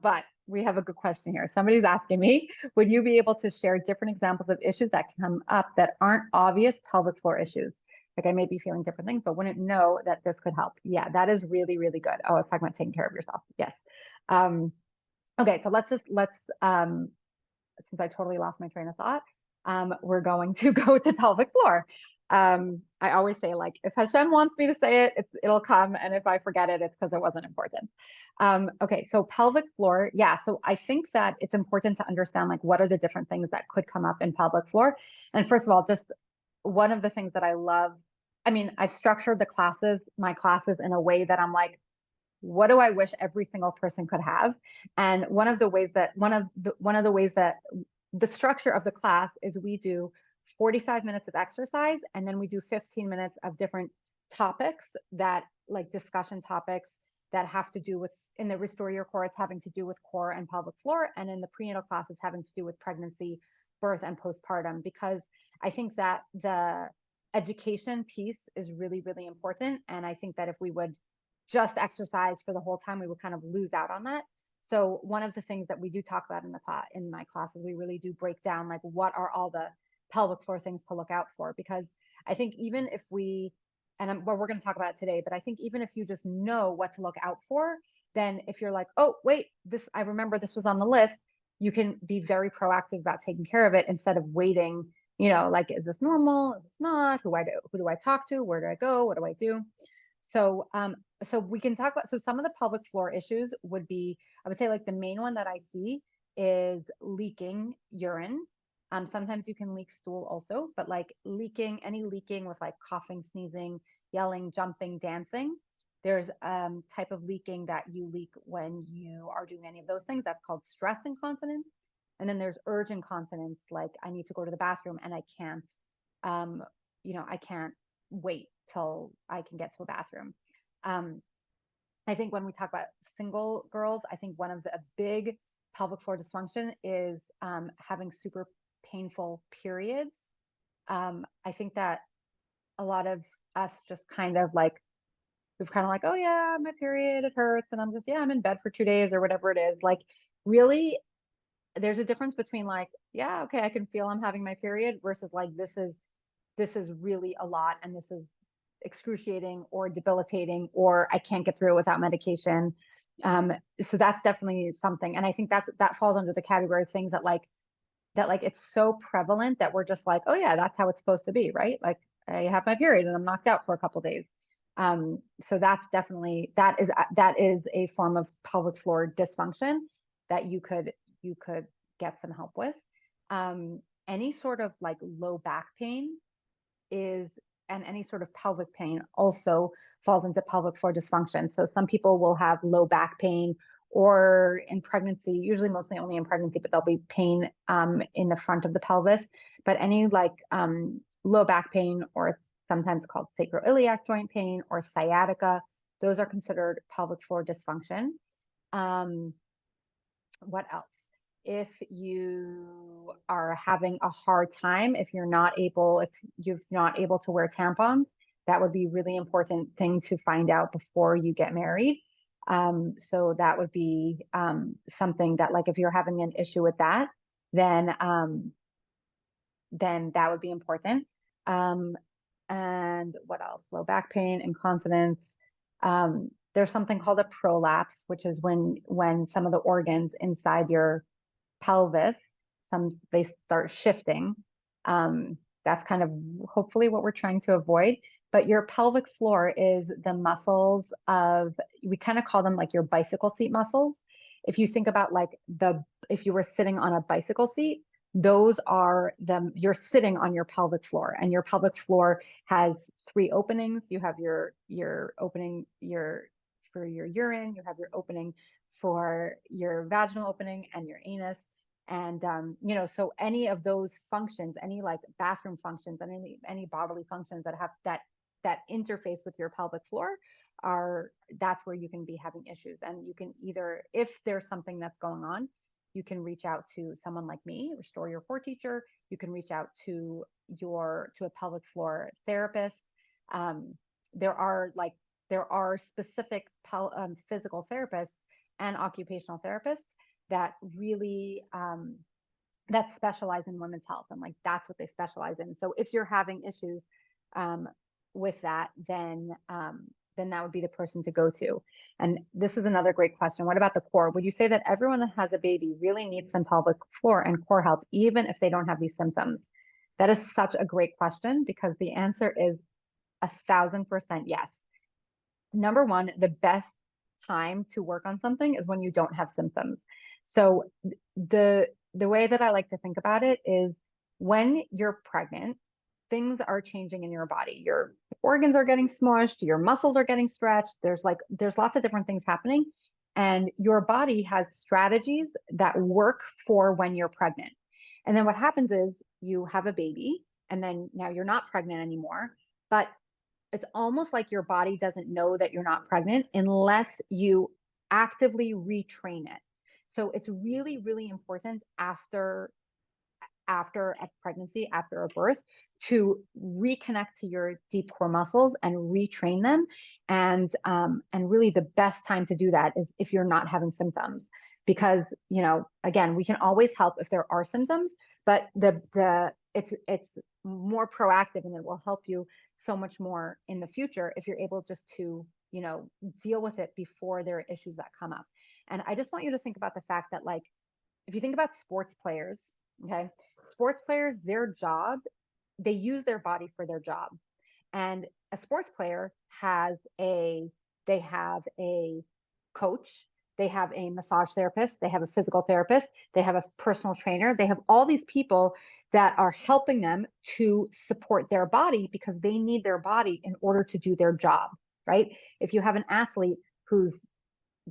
But we have a good question here. Somebody's asking me, would you be able to share different examples of issues that come up that aren't obvious pelvic floor issues? Like I may be feeling different things, but wouldn't know that this could help. Yeah, that is really, really good. Oh, I was talking about taking care of yourself. Yes. Okay, so let's since I totally lost my train of thought, we're going to go to pelvic floor. I always say, like, if Hashem wants me to say it, it'll come. And if I forget it, it's because it wasn't important. Okay, so pelvic floor. Yeah, so I think that it's important to understand, like, what are the different things that could come up in pelvic floor. And first of all, just one of the things that I love, I've structured my classes in a way that I'm like, what do I wish every single person could have? And one of the ways that the structure of the class is we do 45 minutes of exercise, and then we do 15 minutes of different topics that like discussion topics that have to do with, in the Restore Your Core, it's having to do with core and pelvic floor. And in the prenatal class, it's having to do with pregnancy, birth, and postpartum, because I think that the education piece is really, really important. And I think that if we would just exercise for the whole time, we would kind of lose out on that. So one of the things that we do talk about in my classes, we really do break down like what are all the pelvic floor things to look out for, because I think even if we're going to talk about it today, but I think even if you just know what to look out for, then if you're like, oh wait, I remember this was on the list, you can be very proactive about taking care of it instead of waiting, like, is this normal? Is this not? Who do I talk to? Where do I go? What do I do? So, so we can talk about, so some of the pelvic floor issues would be, I would say like the main one that I see is leaking urine. Sometimes you can leak stool also, but like any leaking with like coughing, sneezing, yelling, jumping, dancing. There's type of leaking that you leak when you are doing any of those things. That's called stress incontinence. And then there's urge incontinence, like I need to go to the bathroom and I can't, I can't wait till I can get to a bathroom. I think when we talk about single girls, I think one of a big pelvic floor dysfunction is having super painful periods. I think that a lot of us just kind of like, we've kind of like, oh yeah, my period, it hurts. And I'm in bed for 2 days or whatever it is. Like really, there's a difference between like, yeah, okay, I can feel I'm having my period versus like, this is really a lot, and this is excruciating or debilitating, or I can't get through it without medication. So that's definitely something. And I think that falls under the category of things that like it's so prevalent that we're just like, oh yeah, that's how it's supposed to be, right? Like I have my period and I'm knocked out for a couple of days. So that's definitely, that is a form of pelvic floor dysfunction that you could get some help with. Any sort of like low back pain is, and any sort of pelvic pain also falls into pelvic floor dysfunction. So some people will have low back pain, or in pregnancy, usually mostly only in pregnancy, but there'll be pain in the front of the pelvis. But any like low back pain, or it's sometimes called sacroiliac joint pain or sciatica, those are considered pelvic floor dysfunction. What else? If you are having a hard time, if you're not able to wear tampons, that would be really important thing to find out before you get married. So that would be something that, like, if you're having an issue with that, then that would be important. And what else? Low back pain, incontinence. There's something called a prolapse, which is when some of the organs inside your pelvis, they start shifting. That's kind of hopefully what we're trying to avoid. But your pelvic floor is the muscles we kind of call them like your bicycle seat muscles. If you think about like if you were sitting on a bicycle seat, those are you're sitting on your pelvic floor, and your pelvic floor has 3 openings. You have your opening for your urine, you have your opening for your vaginal opening and your anus. And so any of those functions, any like bathroom functions and any bodily functions that have that interface with your pelvic floor, that's where you can be having issues. And you can either, if there's something that's going on, you can reach out to someone like me, Restore Your Core teacher. You can reach out to a pelvic floor therapist. There are specific physical therapists and occupational therapists that really that specialize in women's health, and like that's what they specialize in. So if you're having issues with that, then that would be the person to go to. And this is another great question. What about the core? Would you say that everyone that has a baby really needs some pelvic floor and core help, even if they don't have these symptoms? That is such a great question, because the answer is 1,000% yes. Number one, the best time to work on something is when you don't have symptoms. So the way that I like to think about it is, when you're pregnant, things are changing in your body. Your organs are getting smushed, your muscles are getting stretched. There's lots of different things happening, and your body has strategies that work for when you're pregnant. And then what happens is you have a baby, and then now you're not pregnant anymore, but it's almost like your body doesn't know that you're not pregnant unless you actively retrain it. So it's really, really important after a pregnancy, after a birth, to reconnect to your deep core muscles and retrain them. And really the best time to do that is if you're not having symptoms, because, again, we can always help if there are symptoms, but it's more proactive, and it will help you so much more in the future if you're able just to, deal with it before there are issues that come up. And I just want you to think about the fact that, like, if you think about sports players, okay, sports players, their job, they use their body for their job. And a sports player they have a coach, they have a massage therapist, they have a physical therapist, they have a personal trainer, they have all these people that are helping them to support their body, because they need their body in order to do their job, right? If you have an athlete whose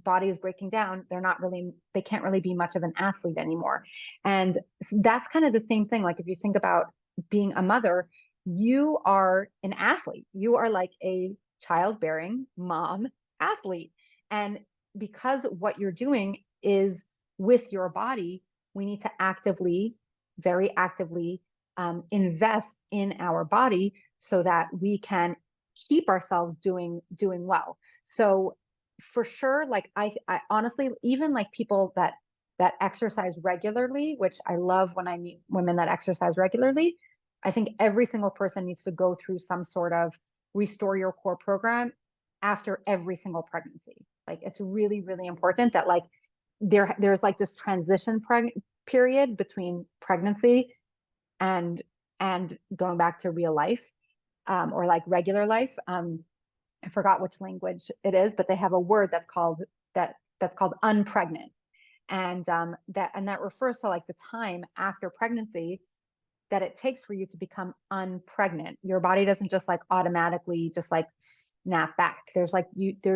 body is breaking down, they can't really be much of an athlete anymore. And that's kind of the same thing. Like, if you think about being a mother, you are an athlete. You are like a childbearing mom athlete. And because what you're doing is with your body, we need to very actively invest in our body so that we can keep ourselves doing well. So for sure, like I honestly, even like people that that exercise regularly, which I love when I meet women that exercise regularly. I think every single person needs to go through some sort of restore your core program after every single pregnancy. Like it's really, really important that like there's like this transition period between pregnancy and going back to real life, or like regular life. I forgot which language it is, but they have a word that's called unpregnant, and that refers to like the time after pregnancy that it takes for you to become unpregnant. Your body doesn't just like automatically just like snap back. There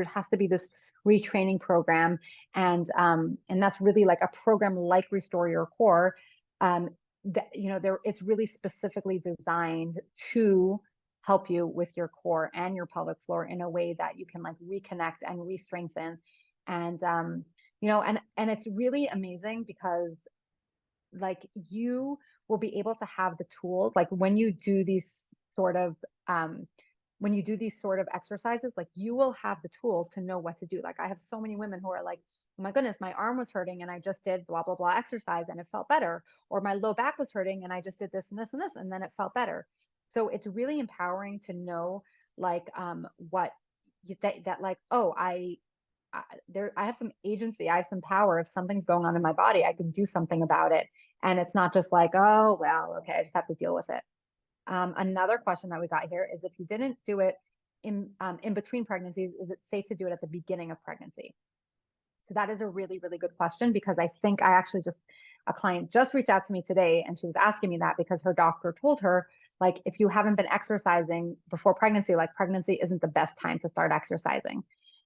has to be this retraining program, and that's really like a program like Restore Your Core. That it's really specifically designed to help you with your core and your pelvic floor in a way that you can like reconnect and re-strengthen. And and it's really amazing because like you will be able to have the tools like when you do these sort of exercises, like you will have the tools to know what to do. Like I have so many women who are like, oh my goodness, my arm was hurting and I just did blah blah blah exercise and it felt better, or my low back was hurting and I just did this and this and this and then it felt better. So it's really empowering to know like what that like, oh, I have some agency, I have some power. If something's going on in my body, I can do something about it. And it's not just like, oh, well, okay, I just have to deal with it. Another question that we got here is if you didn't do it in between pregnancies, is it safe to do it at the beginning of pregnancy? So that is a really, really good question, because I think a client just reached out to me today and she was asking me that because her doctor told her, like, if you haven't been exercising before pregnancy, like pregnancy isn't the best time to start exercising.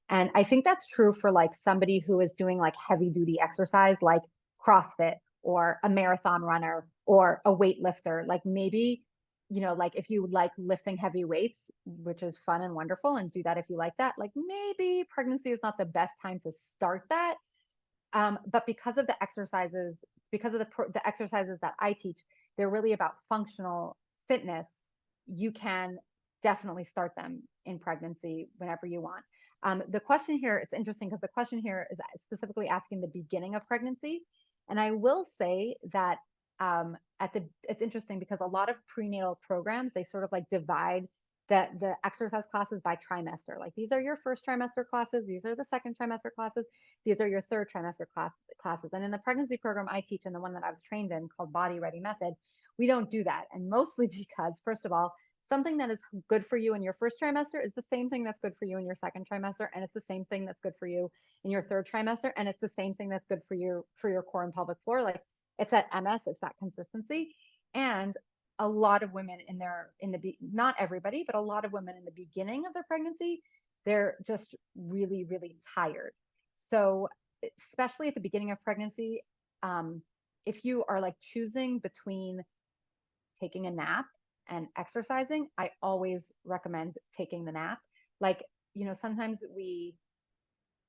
And I think that's true for like somebody who is doing like heavy duty exercise, like CrossFit or a marathon runner or a weightlifter. Like maybe, like if you like lifting heavy weights, which is fun and wonderful, and do that if you like that, like maybe pregnancy is not the best time to start that. But because of the exercises, because of the exercises that I teach, they're really about functional fitness. You can definitely start them in pregnancy whenever you want. The question here, it's interesting because the question here is specifically asking the beginning of pregnancy. And I will say that it's interesting because a lot of prenatal programs, they sort of like divide the exercise classes by trimester. Like these are your first trimester classes, these are the second trimester classes, these are your third trimester classes. And in the pregnancy program I teach, and the one that I was trained in called Body Ready Method, we don't do that. And mostly because, first of all, something that is good for you in your first trimester is the same thing that's good for you in your second trimester, and it's the same thing that's good for you in your third trimester, and it's the same thing that's good for your core and pelvic floor. Like it's that MS, it's that consistency. And a lot of women not everybody, but a lot of women in the beginning of their pregnancy, they're just really, really tired. So especially at the beginning of pregnancy, if you are like choosing between taking a nap and exercising, I always recommend taking the nap. Like, sometimes we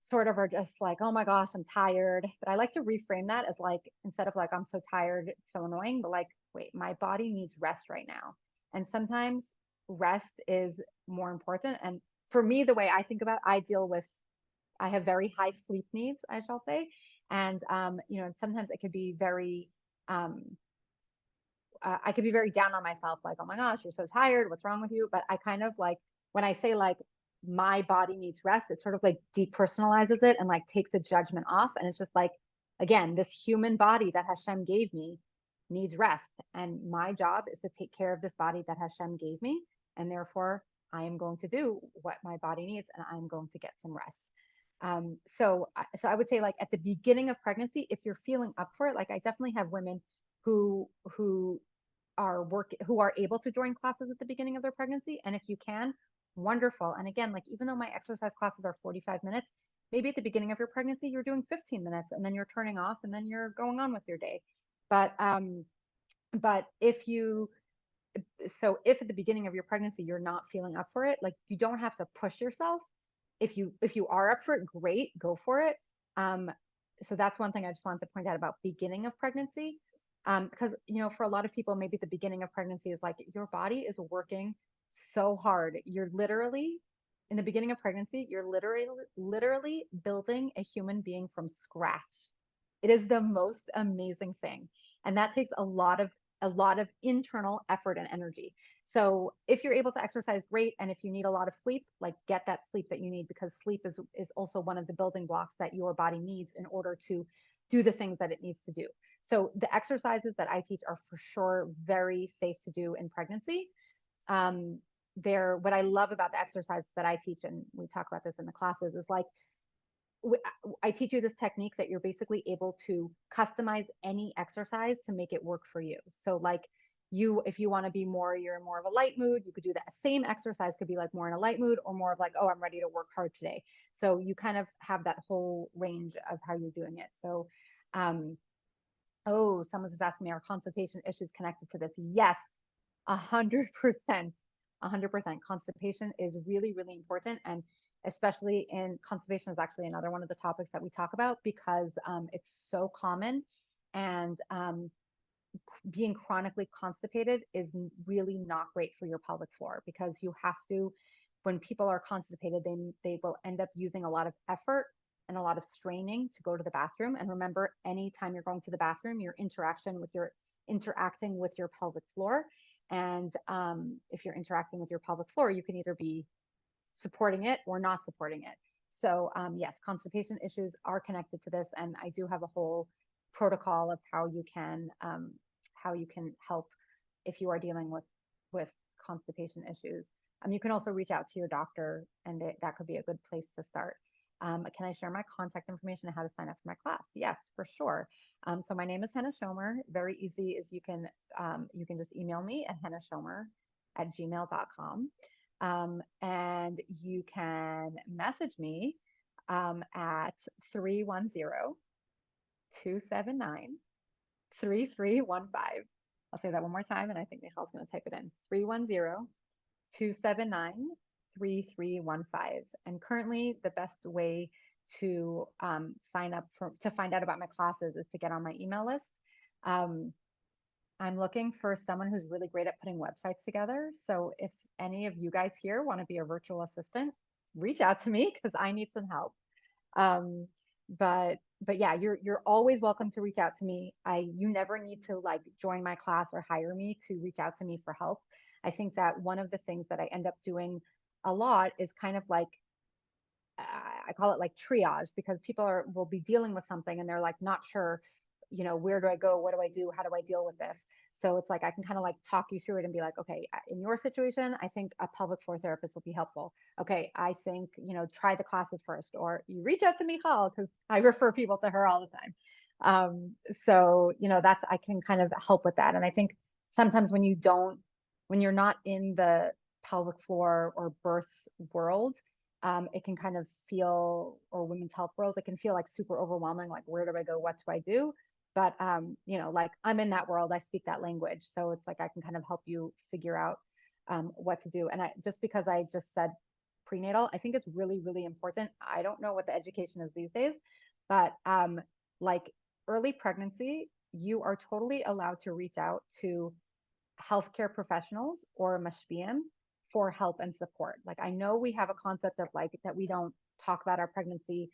sort of are just like, oh my gosh, I'm tired. But I like to reframe that as like, instead of like, I'm so tired, it's so annoying, but like, wait, my body needs rest right now. And sometimes rest is more important. And for me, the way I think about it, I have very high sleep needs, I shall say. And, sometimes it could be very, I could be very down on myself, like, oh my gosh, you're so tired. What's wrong with you? But I kind of like, when I say like, my body needs rest, it sort of like depersonalizes it and like takes the judgment off. And it's just like, again, this human body that Hashem gave me needs rest. And my job is to take care of this body that Hashem gave me. And therefore, I am going to do what my body needs, and I'm going to get some rest. So I would say, like, at the beginning of pregnancy, if you're feeling up for it, like I definitely have women who are able to join classes at the beginning of their pregnancy. And if you can, wonderful. And again, like, even though my exercise classes are 45 minutes, maybe at the beginning of your pregnancy, you're doing 15 minutes and then you're turning off and then you're going on with your day. But if at the beginning of your pregnancy, you're not feeling up for it, like, you don't have to push yourself. If you are up for it, great, go for it. So that's one thing I just wanted to point out about beginning of pregnancy. Because, for a lot of people, maybe the beginning of pregnancy is like, your body is working so hard. You're literally, in the beginning of pregnancy, you're literally building a human being from scratch. It is the most amazing thing. And that takes a lot of internal effort and energy. So if you're able to exercise, great. And if you need a lot of sleep, like get that sleep that you need, because sleep is also one of the building blocks that your body needs in order to do the things that it needs to do. So the exercises that I teach are for sure very safe to do in pregnancy. What I love about the exercises that I teach, and we talk about this in the classes, is like I teach you this technique that you're basically able to customize any exercise to make it work for you. So like if you want to be more, you're in more of a light mood, you could do that same exercise, could be like more in a light mood, or more of like, oh, I'm ready to work hard today. So you kind of have that whole range of how you're doing it. So, oh, someone's just asking me, are constipation issues connected to this? Yes, 100%. 100%. Constipation is really, really important. And especially in constipation is actually another one of the topics that we talk about, because it's so common. And being chronically constipated is really not great for your pelvic floor, because you have to, when people are constipated, they will end up using a lot of effort and a lot of straining to go to the bathroom. And remember, anytime you're going to the bathroom, you're interacting with your pelvic floor. And if you're interacting with your pelvic floor, you can either be supporting it or not supporting it. So yes, constipation issues are connected to this, and I do have a whole protocol of how you can help if you are dealing with constipation issues. You can also reach out to your doctor, and that could be a good place to start. Can I share my contact information and how to sign up for my class? Yes, for sure. So my name is Henna Shomer. Very easy is you can just email me at hennashomer@gmail.com. And you can message me at 310-279-3315. I'll say that one more time, and I think Michelle's going to type it in. 310-279-3315. And currently, the best way to sign up to find out about my classes is to get on my email list. I'm looking for someone who's really great at putting websites together. So if any of you guys here want to be a virtual assistant, reach out to me, because I need some help. But yeah, you're always welcome to reach out to me. You never need to like join my class or hire me to reach out to me for help. I think that one of the things that I end up doing a lot is kind of like, I call it like triage, because people will be dealing with something and they're like not sure, where do I go? What do I do? How do I deal with this? So it's like I can kind of like talk you through it and be like, okay, in your situation, I think a pelvic floor therapist will be helpful. Okay, I think, try the classes first, or you reach out to Michal, because I refer people to her all the time. So, I can kind of help with that. And I think sometimes when you're not in the pelvic floor or birth world, it can kind of feel, or women's health world, it can feel like super overwhelming. Like, where do I go? What do I do? But, like I'm in that world, I speak that language. So it's like, I can kind of help you figure out what to do. And just because I just said prenatal, I think it's really, really important. I don't know what the education is these days, but like early pregnancy, you are totally allowed to reach out to healthcare professionals or mashpiyim for help and support. Like, I know we have a concept of like that we don't talk about our pregnancy,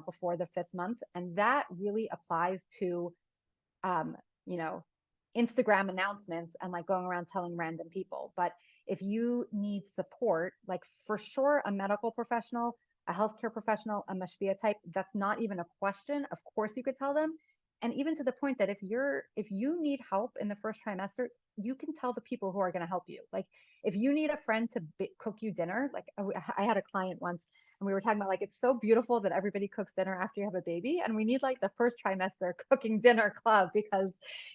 before the 5th month, and that really applies to, Instagram announcements and like going around telling random people. But if you need support, like for sure, a medical professional, a healthcare professional, a mashpia type, that's not even a question. Of course, you could tell them. And even to the point that if you need help in the first trimester, you can tell the people who are going to help you. Like if you need a friend to cook you dinner, like I had a client once, and we were talking about like, it's so beautiful that everybody cooks dinner after you have a baby, and we need like the first trimester cooking dinner club, because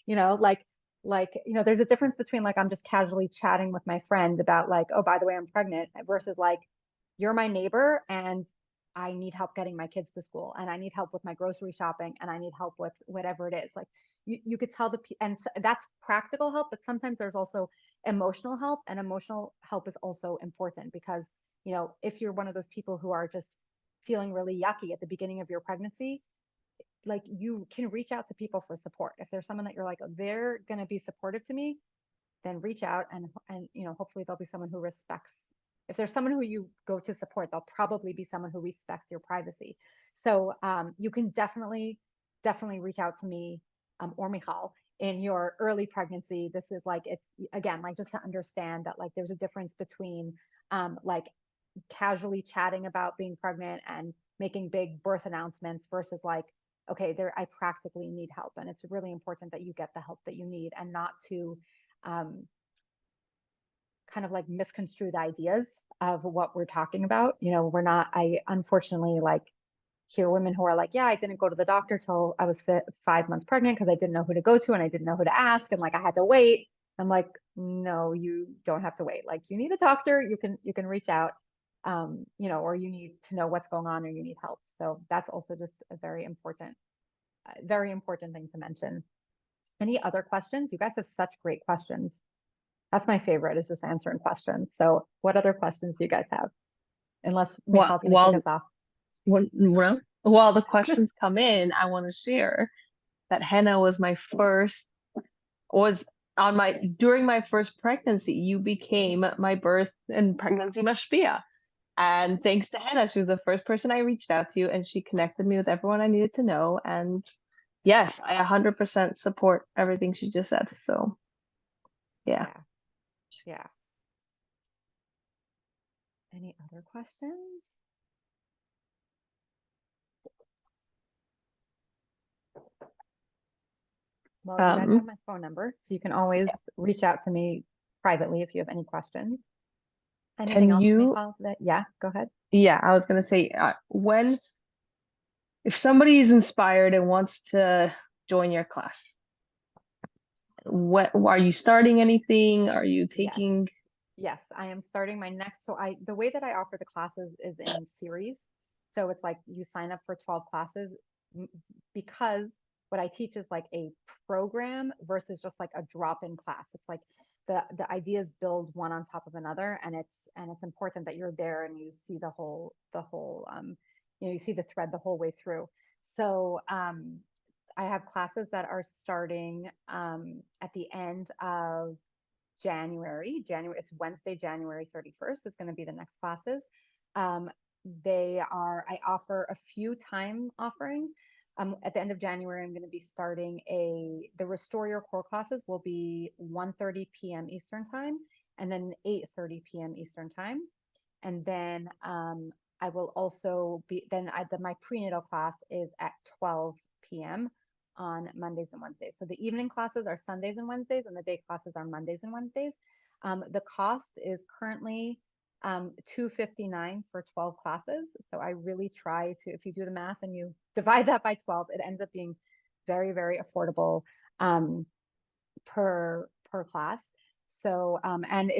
there's a difference between like I'm just casually chatting with my friend about like, oh, by the way, I'm pregnant, versus like, you're my neighbor and I need help getting my kids to school, and I need help with my grocery shopping, and I need help with whatever it is. Like you could tell and that's practical help, but sometimes there's also emotional help, and emotional help is also important, because if you're one of those people who are just feeling really yucky at the beginning of your pregnancy, like you can reach out to people for support. If there's someone that you're like, oh, they're going to be supportive to me, then reach out, and hopefully there'll be someone who respects. If there's someone who you go to support, there'll probably be someone who respects your privacy. So you can definitely definitely reach out to me or Michal in your early pregnancy. This is like, it's again, like just to understand that like there's a difference between like casually chatting about being pregnant and making big birth announcements versus like, okay, there, I practically need help. And it's really important that you get the help that you need and not to kind of like misconstrue the ideas of what we're talking about. You know, we're not, I unfortunately like hear women who are like, yeah, I didn't go to the doctor till I was 5 months pregnant because I didn't know who to go to and I didn't know who to ask. And like, I had to wait. I'm like, no, you don't have to wait. Like you need a doctor, you can reach out, you know, or you need to know what's going on or you need help. So that's also just a very important thing to mention. Any other questions? You guys have such great questions. That's my favorite, is just answering questions. So what other questions do you guys have? Unless While Michal's going to kick us off. while the questions come in, I want to share that Henna was during my first pregnancy. You became my birth and pregnancy mashpia. And thanks to Henna, she was the first person I reached out to, and she connected me with everyone I needed to know. And yes, I 100% support everything she just said. So, yeah. Yeah. Any other questions? Well, you guys have my phone number, so you can always reach out to me privately if you have any questions. Anything else, Michal? Yeah, go ahead. Yeah, I was going to say, if somebody is inspired and wants to join your class, what are you starting anything? Are you taking? Yes, I am starting my next. So the way that I offer the classes is in series. So it's like you sign up for 12 classes because what I teach is like a program versus just like a drop-in class. It's like the ideas build one on top of another, and it's important that you're there and you see the whole you know, you see the thread the whole way through. So I have classes that are starting at the end of January. It's Wednesday, January 31st. It's going to be the next classes. I offer a few time offerings. At the end of January, I'm going to be starting the Restore Your Core classes will be 1:30 p.m. Eastern time and then 8:30 p.m. Eastern time. And then I will also my prenatal class is at 12 p.m. on Mondays and Wednesdays. So the evening classes are Sundays and Wednesdays, and the day classes are Mondays and Wednesdays. The cost is currently $259 for 12 classes. So I really try to, if you do the math and you divide that by 12, it ends up being very, very affordable per class. So and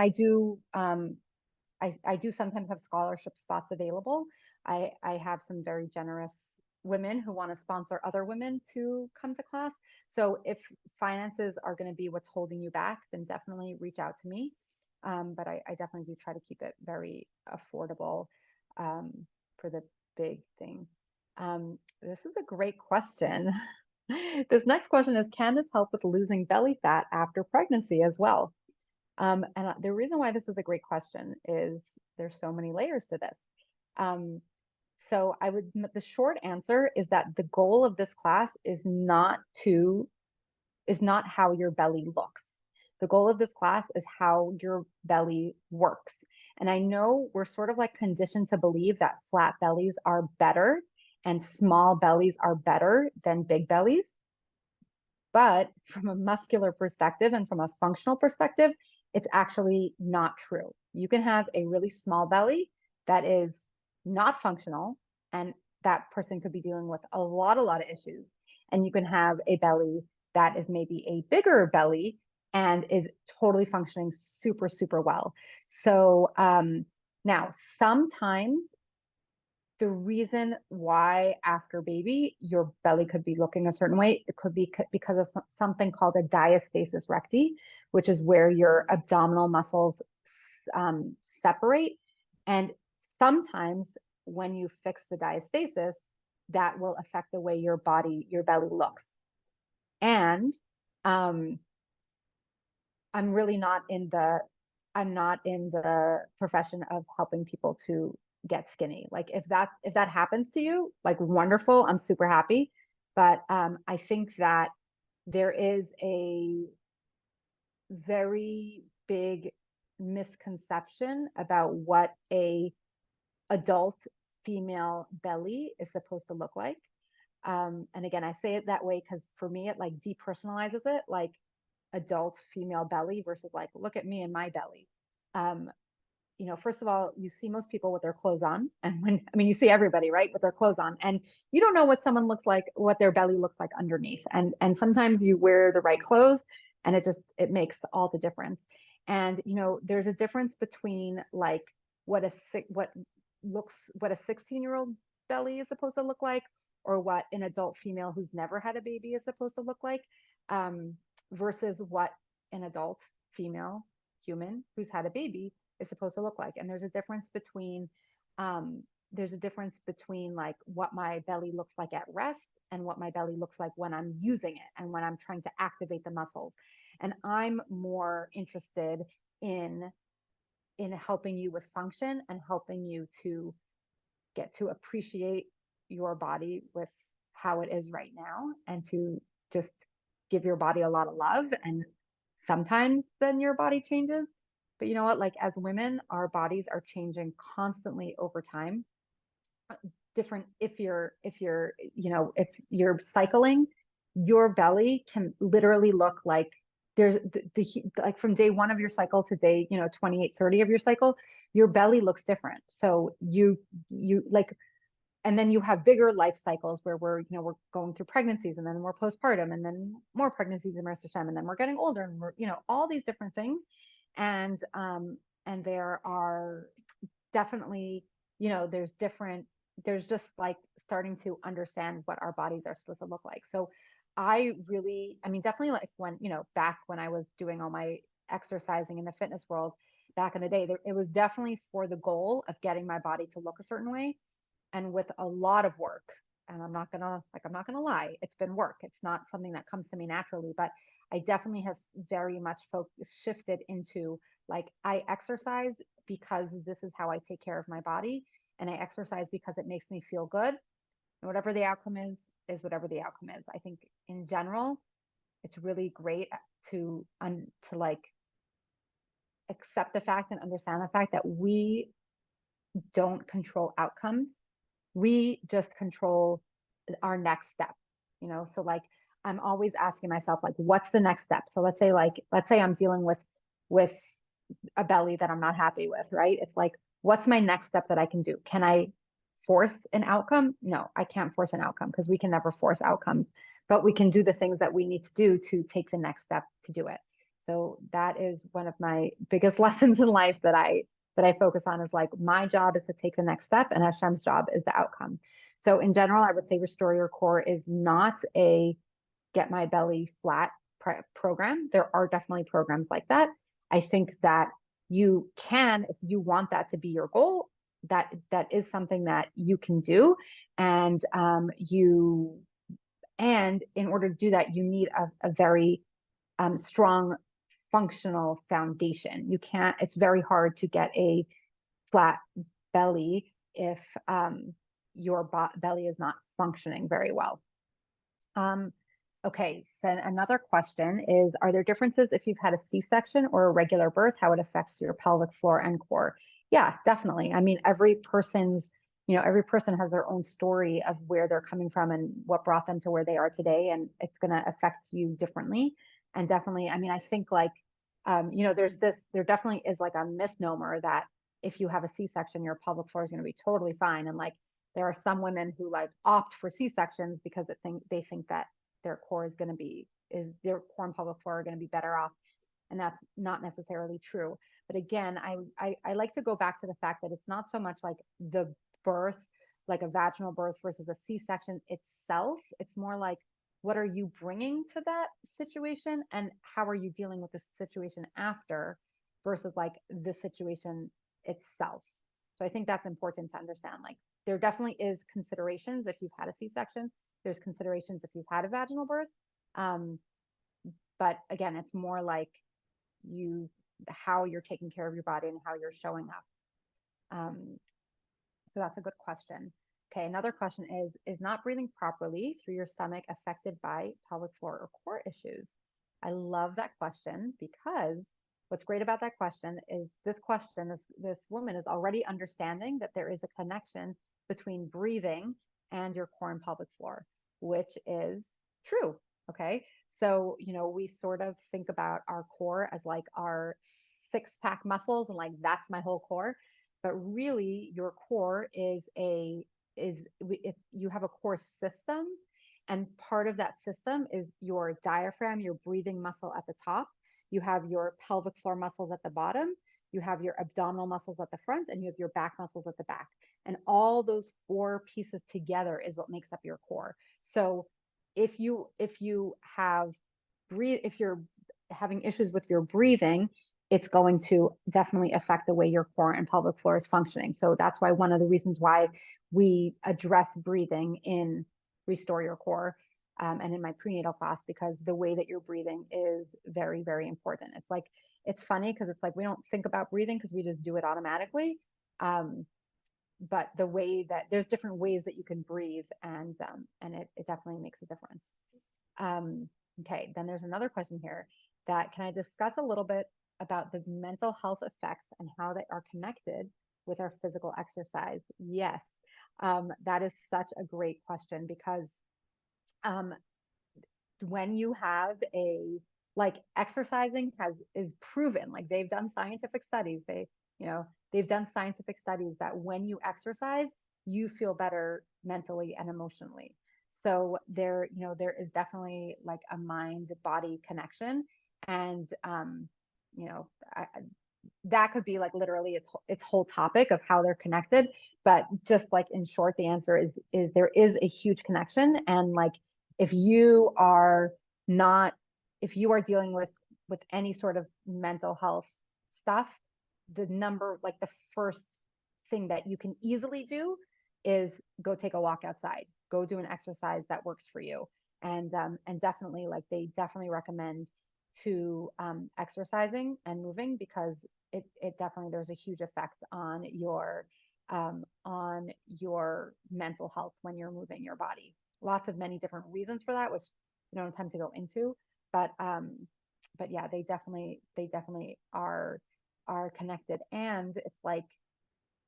I do I do sometimes have scholarship spots available. I have some very generous women who want to sponsor other women to come to class. So if finances are going to be what's holding you back, then definitely reach out to me. But I definitely do try to keep it very affordable for the big thing. This is a great question. This next question is, can this help with losing belly fat after pregnancy as well? And the reason why this is a great question is there's so many layers to this. So the short answer is that the goal of this class is not how your belly looks. The goal of this class is how your belly works. And I know we're sort of like conditioned to believe that flat bellies are better and small bellies are better than big bellies. But from a muscular perspective and from a functional perspective, it's actually not true. You can have a really small belly that is not functional, and that person could be dealing with a lot of issues. And you can have a belly that is maybe a bigger belly and is totally functioning super, super well. So now sometimes the reason why after baby your belly could be looking a certain way, it could be because of something called a diastasis recti, which is where your abdominal muscles separate. And sometimes when you fix the diastasis, that will affect the way your belly looks. And I'm not in the profession of helping people to get skinny. Like if that happens to you, like wonderful, I'm super happy. But I think that there is a very big misconception about what a adult female belly is supposed to look like. And again, I say it that way because for me, it like depersonalizes it, like adult female belly versus like, look at me and my belly. You know, first of all, you see most people with their clothes on. And you see everybody, right, with their clothes on. And you don't know what someone looks like, what their belly looks like underneath. And sometimes you wear the right clothes and it makes all the difference. And, you know, there's a difference between like what a 16-year-old belly is supposed to look like, or what an adult female who's never had a baby is supposed to look like, versus what an adult female human who's had a baby is supposed to look like. And there's a difference between like what my belly looks like at rest and what my belly looks like when I'm using it and when I'm trying to activate the muscles. And I'm more interested in helping you with function and helping you to get to appreciate your body with how it is right now, and to just give your body a lot of love. And sometimes then your body changes. But you know what? Like as women, our bodies are changing constantly over time. Different if you're cycling, your belly can literally look like there's like from day 1 of your cycle to day 28, 30 of your cycle, your belly looks different. So you like, and then you have bigger life cycles where we're going through pregnancies, and then we're postpartum, and then more pregnancies in Rest Hashem, and then we're getting older, and we're all these different things. And there are definitely there's just like starting to understand what our bodies are supposed to look like. So definitely like when back when I was doing all my exercising in the fitness world back in the day, it was definitely for the goal of getting my body to look a certain way, and with a lot of work. And I'm not gonna lie, it's been work. It's not something that comes to me naturally, but I definitely have very much shifted into like, I exercise because this is how I take care of my body, and I exercise because it makes me feel good. And whatever the outcome is whatever the outcome is. I think in general, it's really great to like accept the fact and understand the fact that we don't control outcomes. We just control our next step. So like I'm always asking myself, like, what's the next step? So let's say I'm dealing with a belly that I'm not happy with, right? It's like, what's my next step that I can do? Can I force an outcome? No, I can't force an outcome, because we can never force outcomes, but we can do the things that we need to do to take the next step to do it. So that is one of my biggest lessons in life that I focus on, is like, my job is to take the next step, and Hashem's job is the outcome. So in general, I would say Restore Your Core is not a get my belly flat program. There are definitely programs like that. I think that you can, if you want that to be your goal, that is something that you can do. And in order to do that, you need a very strong functional foundation. It's very hard to get a flat belly if your belly is not functioning very well. Okay, so another question is, are there differences if you've had a C-section or a regular birth, how it affects your pelvic floor and core? Yeah, definitely. I mean, every person has their own story of where they're coming from and what brought them to where they are today, and it's going to affect you differently. And definitely, I mean, I think like, there definitely is like a misnomer that if you have a C-section, your pelvic floor is going to be totally fine. And like, there are some women who like opt for C-sections because they think that their core their core and pelvic floor are going to be better off. And that's not necessarily true. But again, I like to go back to the fact that it's not so much like the birth, like a vaginal birth versus a C-section itself. It's more like, what are you bringing to that situation, and how are you dealing with the situation after, versus like the situation itself. So I think that's important to understand. Like, there definitely is considerations if you've had a C-section. There's considerations if you've had a vaginal birth. But again, it's more like how you're taking care of your body and how you're showing up. So that's a good question. Okay, another question is not breathing properly through your stomach affected by pelvic floor or core issues? I love that question because what's great about that question is this woman is already understanding that there is a connection between breathing and your core and pelvic floor, which is true. Okay. So, we sort of think about our core as like our six-pack muscles and like that's my whole core. But really, your core is if you have a core system, and part of that system is your diaphragm, your breathing muscle at the top. You have your pelvic floor muscles at the bottom. You have your abdominal muscles at the front, and you have your back muscles at the back. And all those four pieces together is what makes up your core. So if you're having issues with your breathing, it's going to definitely affect the way your core and pelvic floor is functioning. So that's why one of the reasons why we address breathing in Restore Your Core and in my prenatal class, because the way that you're breathing is very, very important. It's funny because it's like we don't think about breathing because we just do it automatically. But the way that there's different ways that you can breathe, and it definitely makes a difference. Okay, then there's another question here that can I discuss a little bit about the mental health effects and how they are connected with our physical exercise? Yes, that is such a great question because when you have exercising is proven, like they've done scientific studies, they've done scientific studies that when you exercise, you feel better mentally and emotionally. So there is definitely like a mind-body connection, and that could be like literally its whole topic of how they're connected. But just like in short, the answer is there is a huge connection. And like if you are dealing with any sort of mental health stuff, the first thing that you can easily do is go take a walk outside, go do an exercise that works for you. And definitely, like, they definitely recommend to exercising and moving because it definitely, there's a huge effect on your mental health when you're moving your body. Lots of many different reasons for that, which we don't have time to go into, but yeah, they definitely are connected. And it's like,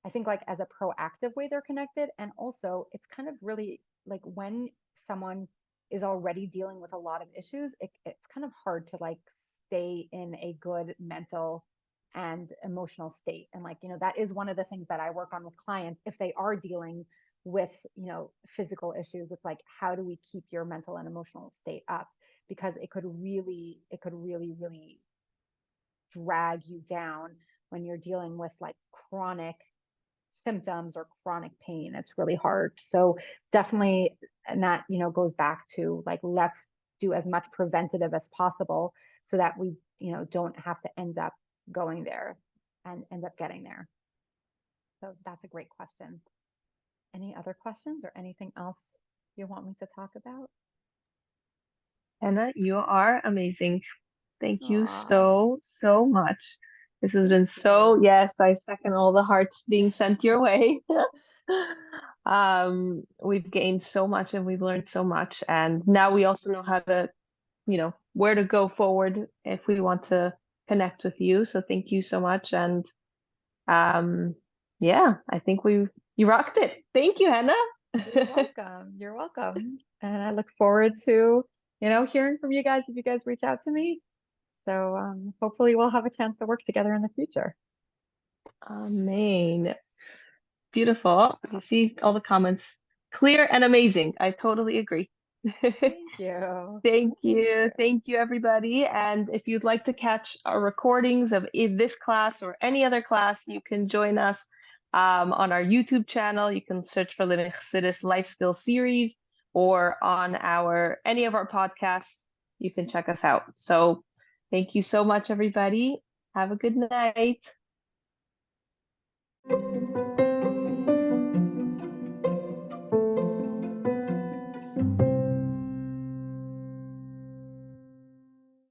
I think like as a proactive way they're connected. And also it's kind of really like when someone is already dealing with a lot of issues, it's kind of hard to like stay in a good mental and emotional state. And like, that is one of the things that I work on with clients if they are dealing with, physical issues. It's like, how do we keep your mental and emotional state up? Because it could really, really drag you down when you're dealing with like chronic symptoms or chronic pain. It's really hard. So definitely, and that, goes back to like, let's do as much preventative as possible so that we, don't have to end up going there and end up getting there. So that's a great question. Any other questions or anything else you want me to talk about? Henna, you are amazing. Thank you Aw. so much. This has been yes, I second all the hearts being sent your way. We've gained so much and we've learned so much. And now we also know how to, where to go forward if we want to connect with you. So thank you so much. And yeah, I think you rocked it. Thank you, Henna. You're welcome. You're welcome. And I look forward to, hearing from you guys if you guys reach out to me. So hopefully we'll have a chance to work together in the future. Amen. Beautiful. You see all the comments. Clear and amazing. I totally agree. Thank you. Thank you. Thank you, everybody. And if you'd like to catch our recordings of this class or any other class, you can join us on our YouTube channel. You can search for Living Chassidus Life Skill Series, or on any of our podcasts. You can check us out. So thank you so much, everybody. Have a good night.